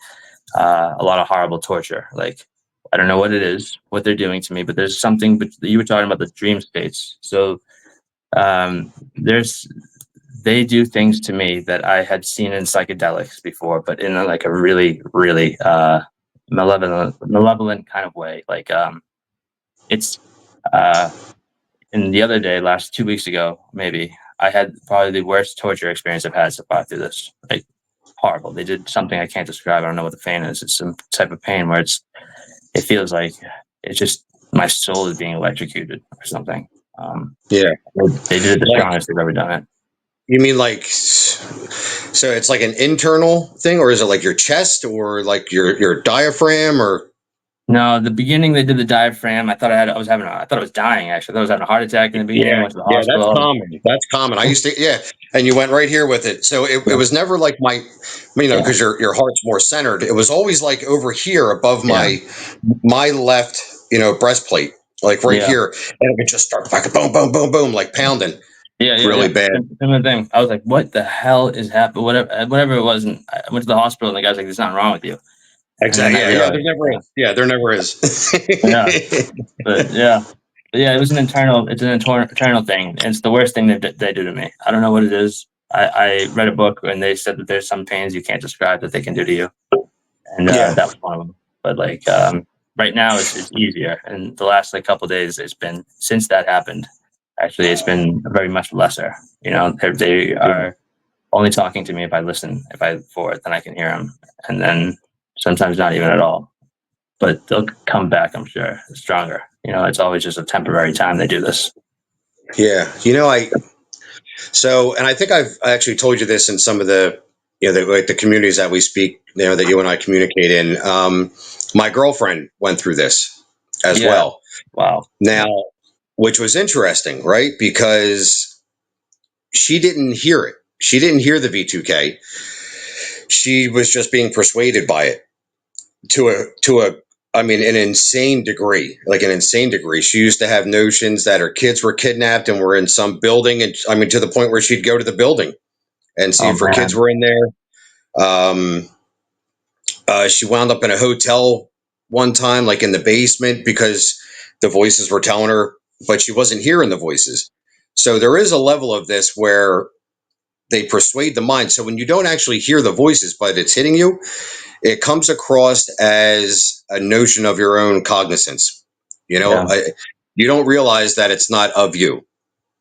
a lot of horrible torture, like. I don't know what it is, what they're doing to me, but there's something. But you were talking about the dream states, so there's they do things to me that I had seen in psychedelics before, but in like a really, really malevolent kind of way. Like it's uh, and the other day, last 2 weeks ago, maybe I had probably the worst torture experience I've had so far through this. Like horrible. They did something I can't describe. I don't know what the pain is. It's some type of pain where it feels like it's just my soul is being electrocuted or something. Um, Yeah. they did it the Like, strongest they've ever done it. you mean like, so it's like an internal thing, or is it like your chest, or like your diaphragm, or? No, the beginning they did the diaphragm. I thought I was dying. Actually, I thought I was having a heart attack in the beginning. Yeah, Went to the yeah, that's hospital. common. That's common. I used to, yeah, and you went right here with it. So it Yeah, was never like yeah, because your heart's more centered. It was always like over here above yeah, my left, breastplate, like right yeah, here, and it would just start like boom, boom, boom, boom, like pounding yeah. really bad. Similar thing. I was like, "What the hell is happening?" Whatever it was, and I went to the hospital, and the guy's like, "There's nothing wrong with you." And then Exactly. I Yeah, yeah. There realized, never is. Yeah, there never is. yeah, but yeah, it was it's an internal thing. And it's the worst thing that they do to me. I don't know what it is. I read a book and they said that there's some pains you can't describe that they can do to you, and Yeah, that was one of them. But like right now, it's easier. And the last like couple days, it's been since that happened. Actually, it's been very much lesser. They yeah, are only talking to me if I listen. If I forward, then I can hear them, and then sometimes not even at all, but they'll come back, I'm sure, stronger. It's always just a temporary time they do this. yeah. And I think I've actually told you this in some of the, like the communities that we speak, that you and I communicate in. My girlfriend went through this as Yeah. well. Wow. Now, which was interesting, right? Because she didn't hear it. She didn't hear the V2K. She was just being persuaded by it to a I mean an insane degree, like an insane degree. She used to have notions that her kids were kidnapped and were in some building, and I mean to the point where she'd go to the building and see Oh if her kids man. were in there. Um, she wound up in a hotel one time, like in the basement, because the voices were telling her, but she wasn't hearing the voices. So there is a level of this where they persuade the mind. So when you don't actually hear the voices, but it's hitting you, it comes across as a notion of your own cognizance. You know, Yeah. I, you don't realize that it's not of you.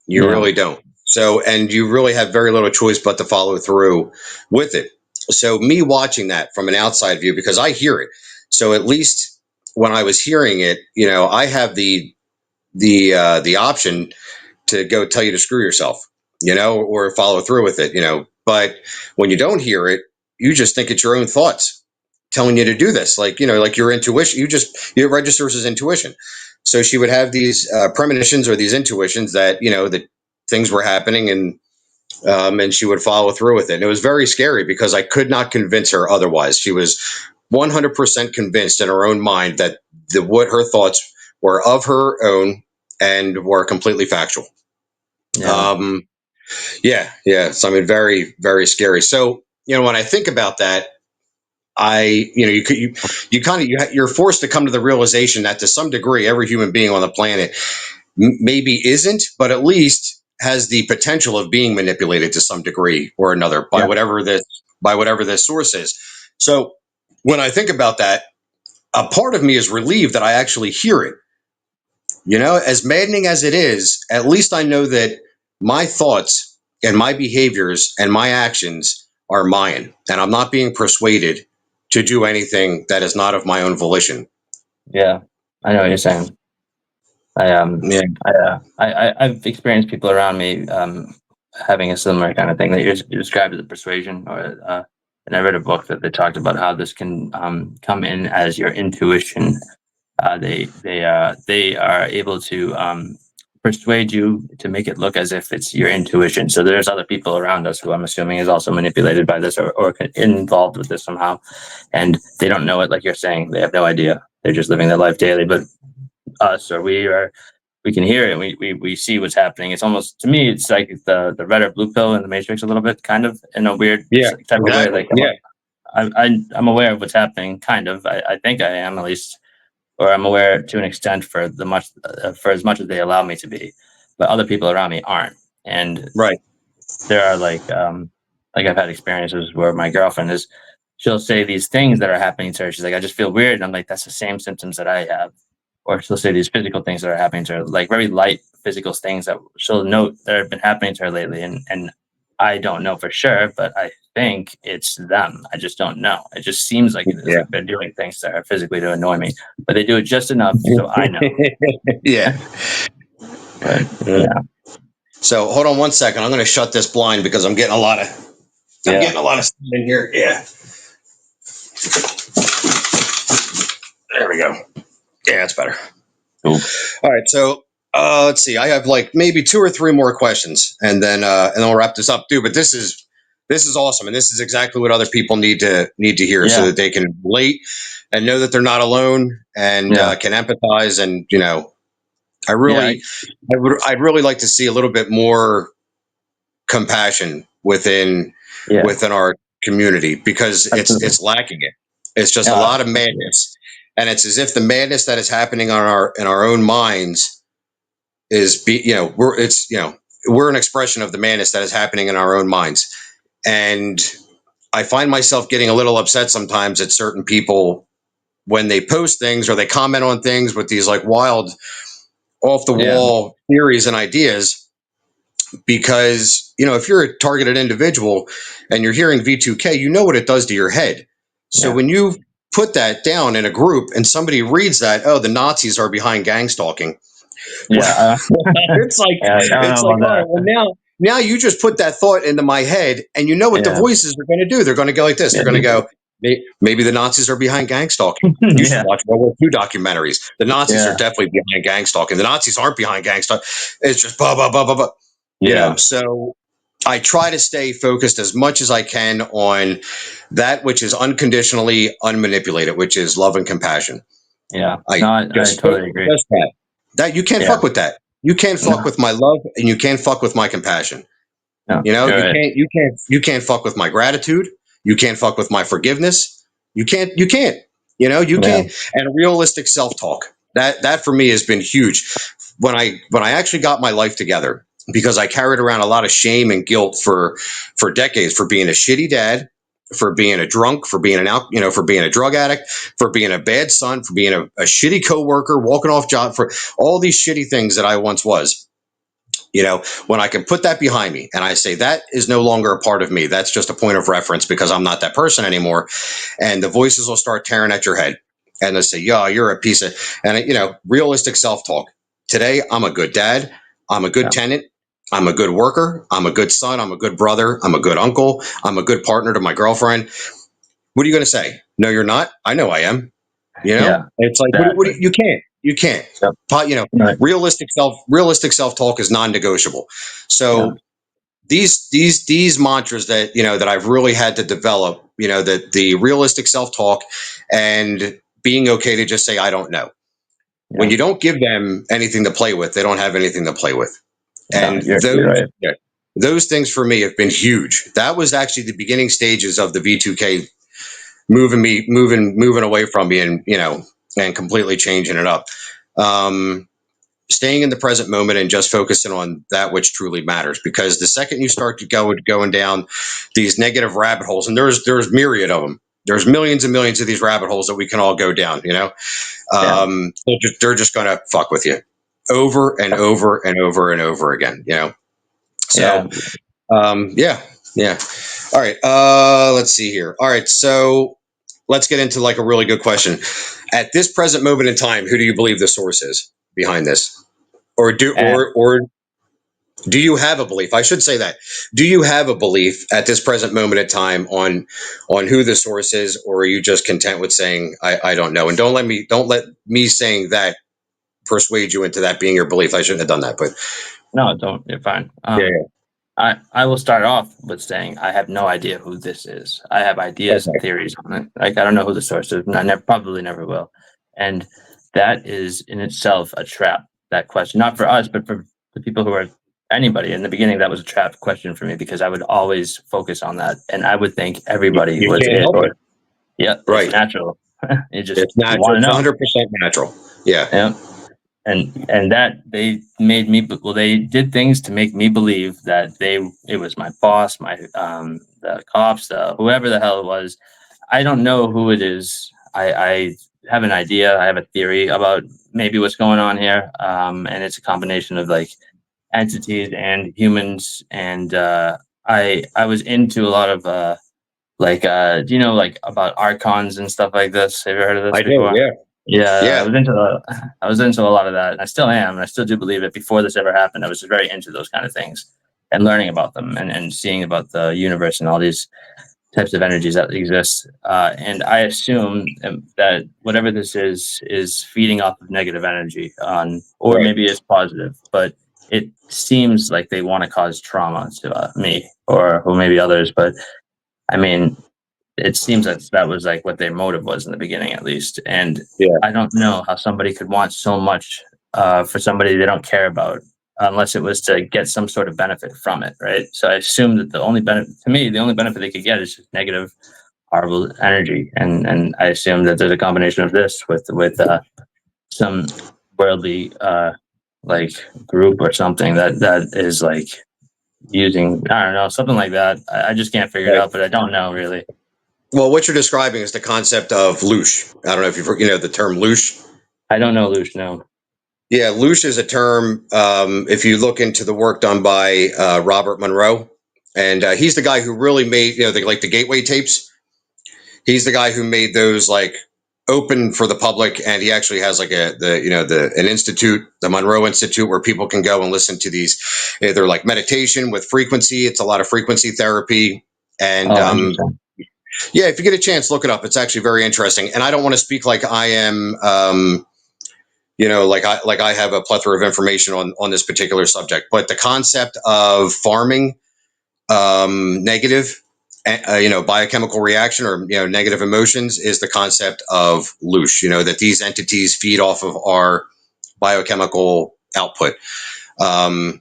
You Yeah. really don't. So, and you really have very little choice but to follow through with it. So me watching that from an outside view, because I hear it. So at least when I was hearing it, I have the option to go tell you to screw yourself, or follow through with it. But when you don't hear it, you just think it's your own thoughts telling you to do this, like your intuition. It registers as intuition. So she would have these premonitions or these intuitions that that things were happening, and she would follow through with it. And it was very scary because I could not convince her otherwise. She was 100% convinced in her own mind that what her thoughts were of her own and were completely factual. Yeah. Um, yeah, yeah. So I mean, very, very scary. So when I think about that, you're forced to come to the realization that to some degree, every human being on the planet maybe isn't, but at least has the potential of being manipulated to some degree or another by Yeah. whatever this source is. So when I think about that, a part of me is relieved that I actually hear it. As maddening as it is, at least I know that my thoughts and my behaviors and my actions are mine, and I'm not being persuaded to do anything that is not of my own volition. Yeah. I know what you're saying. Yeah, I've experienced people around me having a similar kind of thing that you described as a persuasion, or and I read a book that they talked about how this can come in as your intuition. They are able to persuade you to make it look as if it's your intuition. So there's other people around us who I'm assuming is also manipulated by this, or involved with this somehow, and they don't know it. Like you're saying, they have no idea. They're just living their life daily. But us, or we can hear it. We see what's happening. It's almost, to me, it's like the red or blue pill in the Matrix a little bit, kind of, in a weird yeah, type of way. exactly. Like Yeah, I'm aware of what's happening, kind of. I think I am, at least, or I'm aware to an extent for as much as they allow me to be, but other people around me aren't. And right. there are like I've had experiences where my girlfriend is, she'll say these things that are happening to her. She's like, I just feel weird, and I'm like, that's the same symptoms that I have. Or she'll say these physical things that are happening to her, like very light physical things that she'll note that have been happening to her lately, and I don't know for sure, but I think it's them. I just don't know. It just seems like it is, Yeah, like they're doing things to her physically to annoy me, but they do it just enough so I know. yeah. But Uh, yeah, So hold on one second. I'm going to shut this blind because I'm yeah, getting a lot of stuff in here. Yeah, there we go. Yeah, that's better. cool. All right, so let's see. I have like maybe two or three more questions, and then we'll wrap this up, dude. But this is awesome, and this is exactly what other people need to hear, so Yeah, that they can relate and know that they're not alone, and yeah, can empathize. And I yeah, really, I'd really like to see a little bit more compassion yeah. within our community, because Absolutely. it's lacking it. It's just a Yeah, lot of madness, and it's as if the madness that is happening in our own minds we're an expression of the madness that is happening in our own minds. And I find myself getting a little upset sometimes at certain people when they post things or they comment on things with these like wild, off the yeah, wall theories and ideas, because if you're a targeted individual and you're hearing V2K, you know what it does to your head. So yeah, when you put that down in a group and somebody reads that, oh, the Nazis are behind gangstalking. yeah. It's like Yeah, I don't it's know like, about all right, that. well, now you just put that thought into my head, and you know what the Yeah, voices are going to do. They're going to go like this. They're yeah, going to go, maybe the Nazis are behind gang stalking. You should yeah, watch World War II documentaries. The Nazis are yeah, definitely behind gang stalking. The Nazis aren't behind gang stalking. It's just blah blah blah blah blah. yeah, So I try to stay focused as much as I can on that which is unconditionally unmanipulated, which is love and compassion. yeah. I No, I just totally agree. just that you can't Yeah, fuck with that. You can't fuck no, with my love, and you can't fuck with my compassion. no, you're You right. can't fuck with my gratitude. You can't fuck with my forgiveness. You Yeah, can't. And realistic self-talk. That for me has been huge. When I actually got my life together, because I carried around a lot of shame and guilt for decades, for being a shitty dad, for being a drunk, for being for being a drug addict, for being a bad son, for being a shitty coworker, walking off job, for all these shitty things that I once was. When I can put that behind me and I say that is no longer a part of me, that's just a point of reference because I'm not that person anymore. And the voices will start tearing at your head and they'll say, "Yeah, you're a piece of," and realistic self talk. Today, I'm a good dad. I'm a good Yeah. tenant. I'm a good worker. I'm a good son. I'm a good brother. I'm a good uncle. I'm a good partner to my girlfriend. What are you going to say? No, you're not. I know I am. Yeah. It's like, Exactly. you can't. Yep. But, Right. realistic self talk is non-negotiable. Yeah. So these mantras that I've really had to develop, that the realistic self talk and being okay to just say I don't know. When Yeah. you don't give them anything to play with, they don't have anything to play with. No, And you're right. those things for me have been huge. That was actually the beginning stages of the V2K moving away from me, and completely changing it up. Um, Staying in the present moment and just focusing on that which truly matters, because the second you start to going down these negative rabbit holes, and there's myriad of them, there's millions and millions of these rabbit holes that we can all go down, Yeah. they're just going to fuck with you over and over and over and over again, Yeah. so yeah, yeah. All right, let's see here. All right, so let's get into like a really good question. At this present moment in time, who do you believe the source is behind this? Or do you have a belief? I should say that. Do you have a belief at this present moment in time on who the source is, or are you just content with saying I don't know? And don't let me saying that persuade you into that being your belief. I shouldn't have done that, but No, don't. You're fine. yeah, yeah. I will start off with saying I have no idea who this is. I have ideas and Okay. theories on it. Like I don't know who the source is, and I probably never will. And that is in itself a trap. That question, not for us, but for the people who are anybody. In the beginning, that was a trap question for me because I would always focus on that, and I would think everybody You was can't it, help it. or yeah, it's Right. natural. You just It's natural. want to It's know. 100% natural. Yeah. Yeah, and that they made me well they did things to make me believe that it was my boss, my the cops, whoever the hell it was. I don't know who it is. I have an idea, I have a theory about maybe what's going on here, and it's a combination of like entities and humans. And I was into a lot of do you know like about archons and stuff like this? Have you heard of this I do. before? Yeah. Yeah, Yeah. I was into a lot of that, and I still am, and I still do believe it. Before this ever happened, I was very into those kind of things and learning about them and seeing about the universe and all these types of energies that exist. And I assume that whatever this is feeding off of negative energy on, or Right. maybe it's positive, but it seems like they want to cause trauma to me or maybe others. But I mean, it seems that that was like what their motive was in the beginning, at least. And Yeah. I don't know how somebody could want so much for somebody they don't care about, unless it was to get some sort of benefit from it, right? So I assume that the only benefit to me, the only benefit they could get is just negative, horrible energy, and I assume that there's a combination of this with some worldly like group or something that is like using, I don't know, something like that. I just can't figure it Right. out, but I don't know really. Well, what you're describing is the concept of loosh. I don't know if you've heard, the term loosh. I don't know, Luce. No. Yeah, loosh is a term. If you look into the work done by Robert Monroe, and he's the guy who really made the gateway tapes. He's the guy who made those like open for the public, and he actually has like an institute, the Monroe Institute, where people can go and listen to these. They're like meditation with frequency. It's a lot of frequency therapy, and Oh, interesting. yeah, if you get a chance, look it up. It's actually very interesting. And I don't want to speak like I am. Like I have a plethora of information on this particular subject, but the concept of farming negative biochemical reaction, or negative emotions, is the concept of loosh, that these entities feed off of our biochemical output. And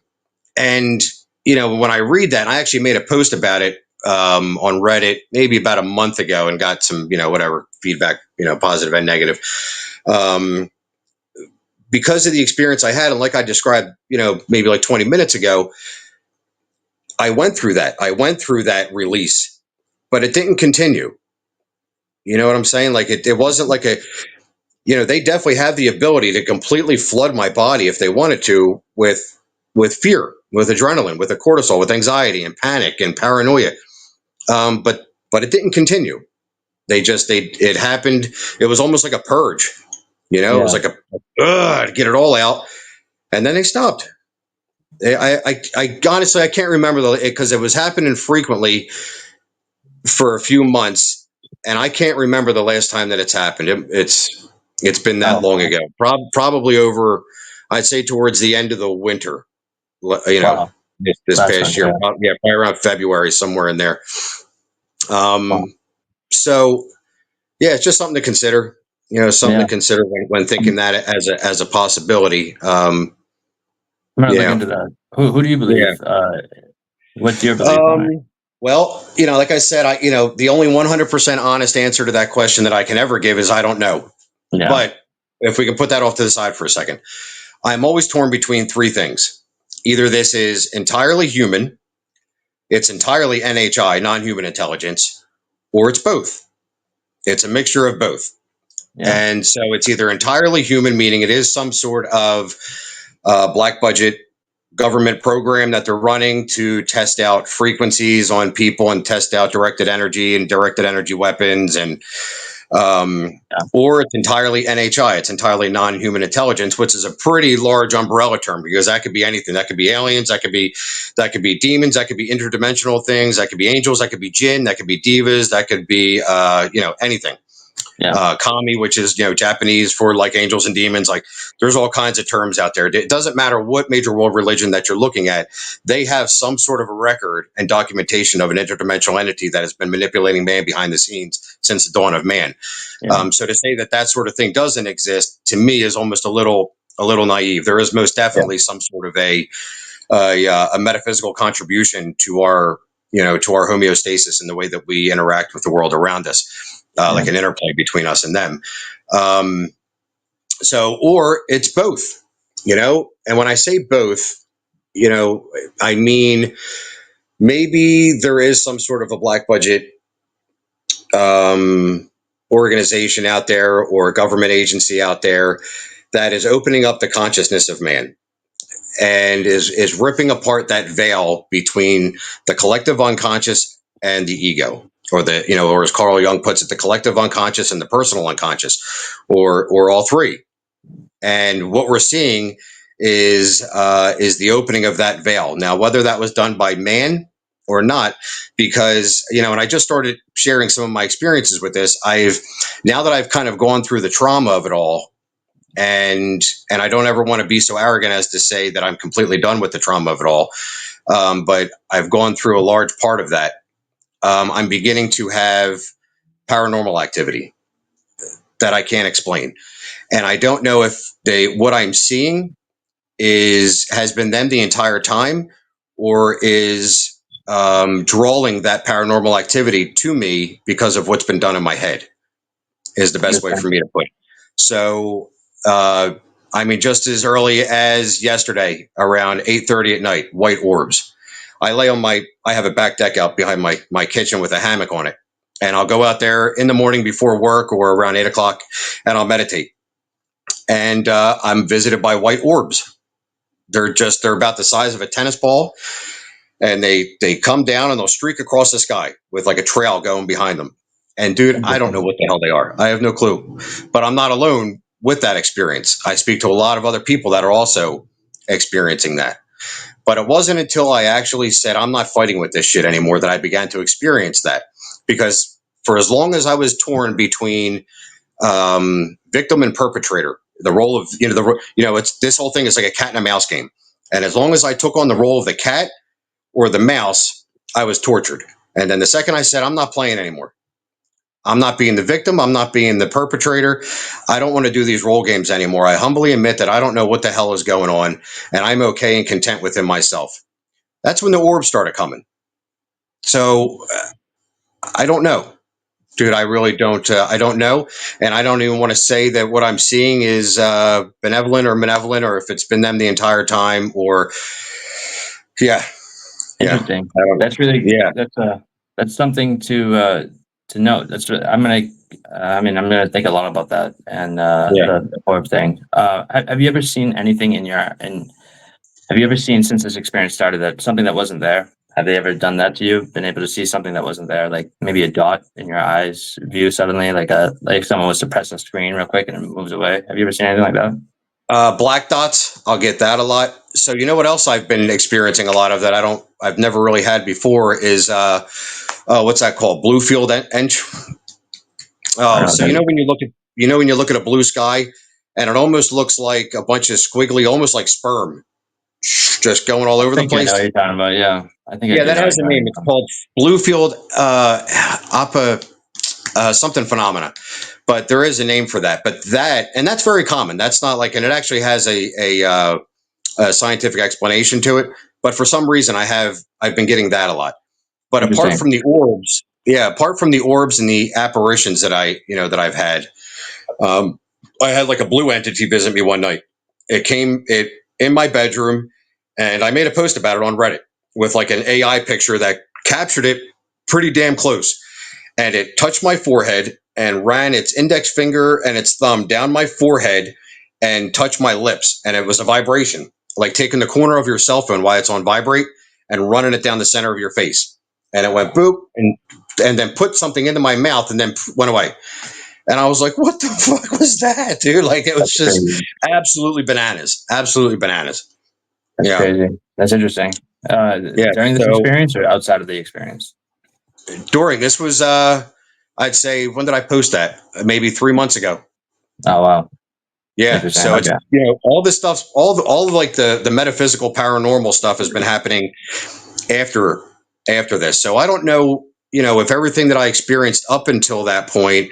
when I read that, I actually made a post about it on Reddit maybe about a month ago, and got some whatever feedback, positive and negative, um, because of the experience I had. And like I described maybe like 20 minutes ago, I went through that release, but it didn't continue. You know what I'm saying? Like it wasn't like they definitely have the ability to completely flood my body if they wanted to with with fear, with adrenaline, with the cortisol, with anxiety and panic and paranoia. But it didn't continue. They it happened. It was almost like a purge. It was Yeah. like a to get it all out, and then they stopped. I honestly I can't remember because it was happening frequently for a few months, and I can't remember the last time that it's happened. It's been that Oh, long ago. Probably over, I'd say towards the end of the winter. wow. This Last past one. year, Yeah. yeah, probably around February, somewhere in there. Wow. So yeah, it's just something to consider. Something to Yeah. consider when thinking I'm, that as a possibility. I'm gonna look Yeah, into that. Who do you yeah. believe? What's your belief on it? Um, well, like I said, the only 100% honest answer to that question that I can ever give is I don't know. Yeah. But if we can put that off to the side for a second, I'm always torn between three things. Either this is entirely human, it's entirely NHI, non-human intelligence, or it's both. It's a mixture of both. Yeah. And so it's either entirely human, meaning it is some sort of black budget government program that they're running to test out frequencies on people and test out directed energy and directed energy weapons, and um, Yeah. or it's entirely NHI. It's entirely non-human intelligence, which is a pretty large umbrella term because that could be anything. That could be aliens. That could be demons. That could be interdimensional things. That could be angels. That could be jinn. That could be divas. That could be anything. Yeah. Kami, which is Japanese for like angels and demons. Like there's all kinds of terms out there. It doesn't matter what major world religion that you're looking at; they have some sort of a record and documentation of an interdimensional entity that has been manipulating man behind the scenes since the dawn of man. Yeah. So to say that that sort of thing doesn't exist to me is almost a little naive. There is most Yeah. definitely some sort of a metaphysical contribution to our homeostasis in the way that we interact with the world around us, Yeah. like an interplay between us and them. Um, or it's both, and when I say both, I mean maybe there is some sort of a black budget um, organization out there or a government agency out there that is opening up the consciousness of man and is ripping apart that veil between the collective unconscious and the ego, or as Carl Jung puts it, the collective unconscious and the personal unconscious, or all three. And what we're seeing is the opening of that veil. Now, whether that was done by man or not, because and I just started sharing some of my experiences with this. Now that I've kind of gone through the trauma of it all, and I don't ever want to be so arrogant as to say that I'm completely done with the trauma of it all. But I've gone through a large part of that. I'm beginning to have paranormal activity that I can't explain, and I don't know if what I'm seeing has been them the entire time, or is drawing that paranormal activity to me because of what's been done in my head. Is the best way for Interesting. me to put it. So, uh, I mean, just as early as yesterday, around 8:30 at night, white orbs. I have a back deck out behind my kitchen with a hammock on it, and I'll go out there in the morning before work or around 8 o'clock, and I'll meditate. And I'm visited by white orbs. They're about the size of a tennis ball, and they come down and they'll streak across the sky with like a trail going behind them. And dude, I don't know Interesting. what the hell they are. I have no clue. But I'm not alone with that experience. I speak to a lot of other people that are also experiencing that. But it wasn't until I actually said I'm not fighting with this shit anymore that I began to experience that. Because for as long as I was torn between victim and perpetrator, the role of it's this whole thing is like a cat and a mouse game. And as long as I took on the role of the cat or the mouse, I was tortured. And then the second I said, I'm not playing anymore. I'm not being the victim. I'm not being the perpetrator. I don't want to do these role games anymore. I humbly admit that I don't know what the hell is going on, and I'm okay and content within myself. That's when the orbs started coming. So I don't know, dude. I really don't. I don't know, and I don't even want to say that what I'm seeing is benevolent or malevolent, or if it's been them the entire time, or yeah, yeah. Interesting. I don't. That's really Yeah, that's something to note. I'm gonna I'm gonna think a lot about that and yeah. the orb thing. Have you ever seen anything in your in Have you ever seen, since this experience started, that something that wasn't there? Have they ever done that to you? Been able to see something that wasn't there, like maybe a dot in your eyes view suddenly, like if someone was to press a screen real quick and it moves away? Have you ever seen anything like that? Black dots, I'll get that a lot. So you know what else I've been experiencing a lot of that I've never really had before is what's that called? Blue field ench. I Oh, don't so know. when you look at a blue sky, and it almost looks like a bunch of squiggly, almost like sperm, just going all I over the think I know what place. you're talking about. Yeah, I think I Yeah, do that know what has a you're name. talking It's about. called blue field appa something phenomena. But there is a name for that. But that's very common. That's not like, and it actually has a scientific explanation to it. But for some reason, I've been getting that a lot. But Interesting. apart from the orbs and the apparitions that that I've had, um, I had like a blue entity visit me one night. It in my bedroom, and I made a post about it on Reddit with like an AI picture that captured it pretty damn close. And it touched my forehead and ran its index finger and its thumb down my forehead and touched my lips. And it was a vibration, like taking the corner of your cell phone while it's on vibrate and running it down the center of your face. And it went boop and then put something into my mouth and then went away. And I was like, what the fuck was that, dude? Like, it was That's just crazy. absolutely bananas. Absolutely bananas. That's Yeah. crazy. That's interesting. Yeah. During this So experience or outside of the experience? during this was, I'd say, when did I post that? Maybe 3 months ago. Oh wow, Yeah. interesting. So it's, Okay. all this stuff, all of like the metaphysical paranormal stuff has been happening after, after this. So I don't know, if everything that I experienced up until that point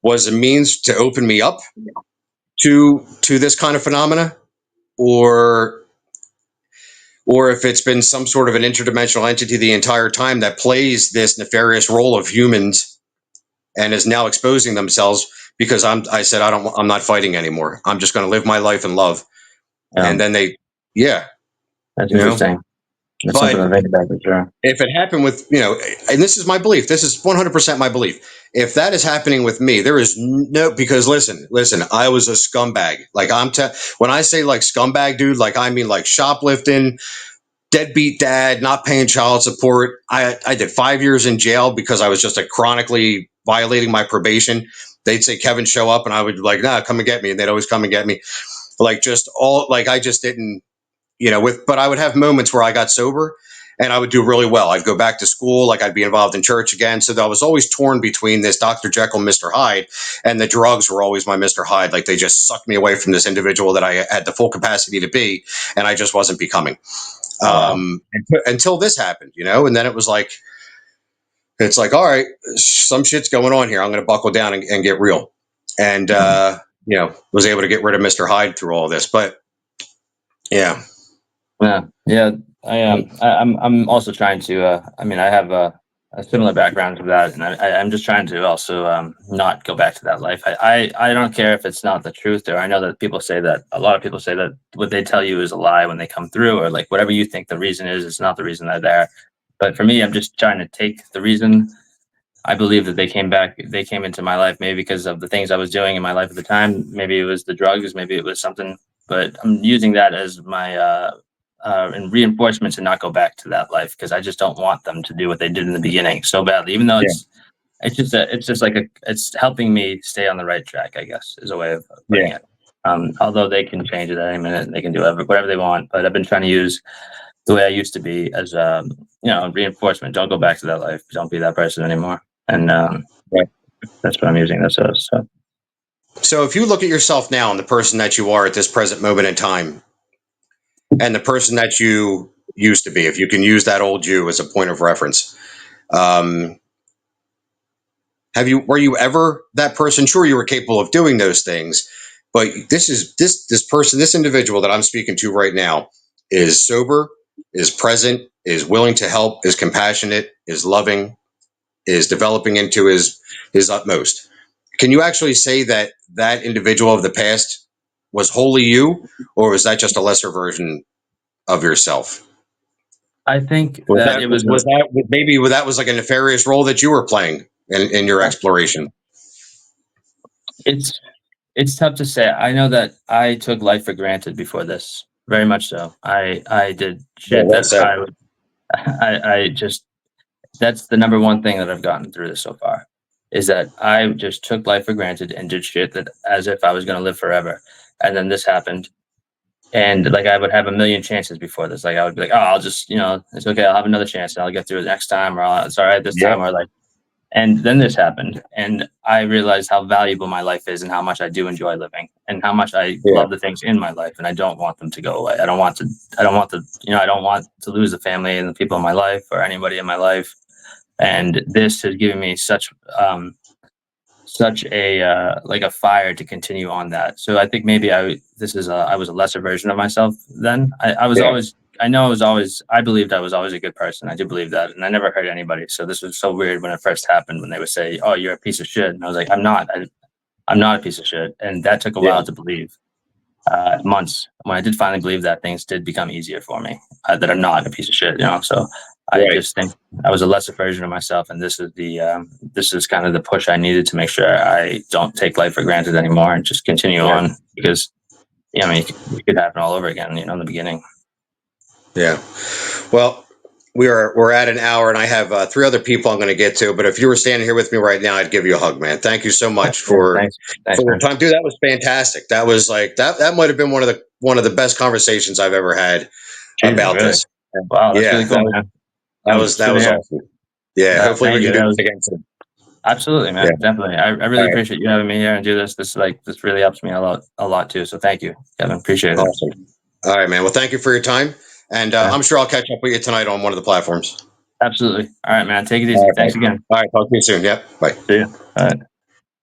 was a means to open me up to this kind of phenomena, or if it's been some sort of an interdimensional entity the entire time that plays this nefarious role of humans and is now exposing themselves because I said I'm not fighting anymore. I'm just going to live my life in love. Yeah, And then yeah, that's you know. interesting. That's something But to think about for sure. if it happened with, and this is my belief, this is 100% my belief. If that is happening with me, there is no, because listen, I was a scumbag. Like when I say like scumbag, dude, like I mean like shoplifting, deadbeat dad, not paying child support. I did 5 years in jail because I was just a chronically violating my probation. They'd say, Kevin, show up. And I would be like, nah, come and get me. And they'd always come and get me. Like just all, like I just didn't, but I would have moments where I got sober and I would do really well. I'd go back to school, like I'd be involved in church again. So I was always torn between this Dr. Jekyll, Mr. Hyde, and the drugs were always my Mr. Hyde. Like they just sucked me away from this individual that I had the full capacity to be, and I just wasn't becoming. Oh wow. Until this happened, and then it's like, all right, some shit's going on here. I'm going to buckle down and get real. And, was able to get rid of Mr. Hyde through all this. But yeah. Yeah, yeah. I'm also trying to. I mean, I have a similar background to that, and I'm just trying to also not go back to that life. I don't care if it's not the truth, or I know that people say that a lot of people say that what they tell you is a lie when they come through, or like whatever you think the reason is, it's not the reason they're there. But for me, I'm just trying to take the reason. I believe that they came into my life maybe because of the things I was doing in my life at the time. Maybe it was the drugs, maybe it was something, but I'm using that as my and reinforcement to not go back to that life because I just don't want them to do what they did in the beginning so badly. Even though Yeah. it's just like it's helping me stay on the right track. I guess is a way of putting Yeah. it. Although they can change it at any minute, and they can do whatever they want. But I've been trying to use the way I used to be as reinforcement. Don't go back to that life. Don't be that person anymore. And Right. that's what I'm using. That's so. So if you look at yourself now and the person that you are at this present moment in time and the person that you used to be, if you can use that old you as a point of reference, um, were you ever that person? Sure, you were capable of doing those things, but this person, this individual that I'm speaking to right now is sober, is present, is willing to help, is compassionate, is loving, is developing into his utmost. Can you actually say that that individual of the past was wholly you, or was that just a lesser version of yourself? I think Was that that it was. was that maybe that was like a nefarious role that you were playing in your exploration? It's it's tough to say. I know that I took life for granted before this. very much so. I did Yeah, shit well that said. I would. I just that's the number one thing that I've gotten through this so far, is that I just took life for granted and did shit that as if I was gonna live forever, and then this happened, and like I would have a million chances before this. Like I would be like, oh, I'll just it's okay. I'll have another chance and I'll get through it next time, or it's all right this Yeah, time, or like. And then this happened, and I realized how valuable my life is, and how much I do enjoy living, and how much I yeah, love the things in my life, and I don't want them to go away. I don't want to. I don't want to. I don't want to lose the family and the people in my life, or anybody in my life. And this has given me such a like a fire to continue on that. So I think maybe I was a lesser version of myself then. I was yeah, always I know I was always I believed I was always a good person. I do believe that, and I never hurt anybody. So this was so weird when it first happened, when they would say, "Oh, you're a piece of shit," and I was like, "I'm not. I'm not a piece of shit." And that took a yeah. while to believe. Months. When I did finally believe that, things did become easier for me. That I'm not a piece of shit. So I Right. just think I was a lesser version of myself, and this is kind of the push I needed to make sure I don't take life for granted anymore and just continue Right. on, because it could happen all over again. In the beginning. Yeah. Well, we're at an hour, and I have three other people I'm going to get to. But if you were standing here with me right now, I'd give you a hug, man. Thank you so much Yeah, thanks, thanks, for your man. time, dude. That was fantastic. That was like that might have been one of the best conversations I've ever had Jesus, about really? this. Wow, that's Yeah, really cool, man. It's that good to was hear. awesome. Yeah, hopefully we Thank can you. do That this was again soon. absolutely, Yeah. man. Definitely. I All really right. appreciate you having me here and do this. This really helps me a lot too. So thank you, Kevin. Appreciate it. Awesome. All right, man. Well, thank you for your time, and Yeah. I'm sure I'll catch up with you tonight on one of the platforms. Absolutely. All right, man. Take it All easy. right, Thanks buddy. again. All right. Talk to you soon. Yep. Bye. See you. All right.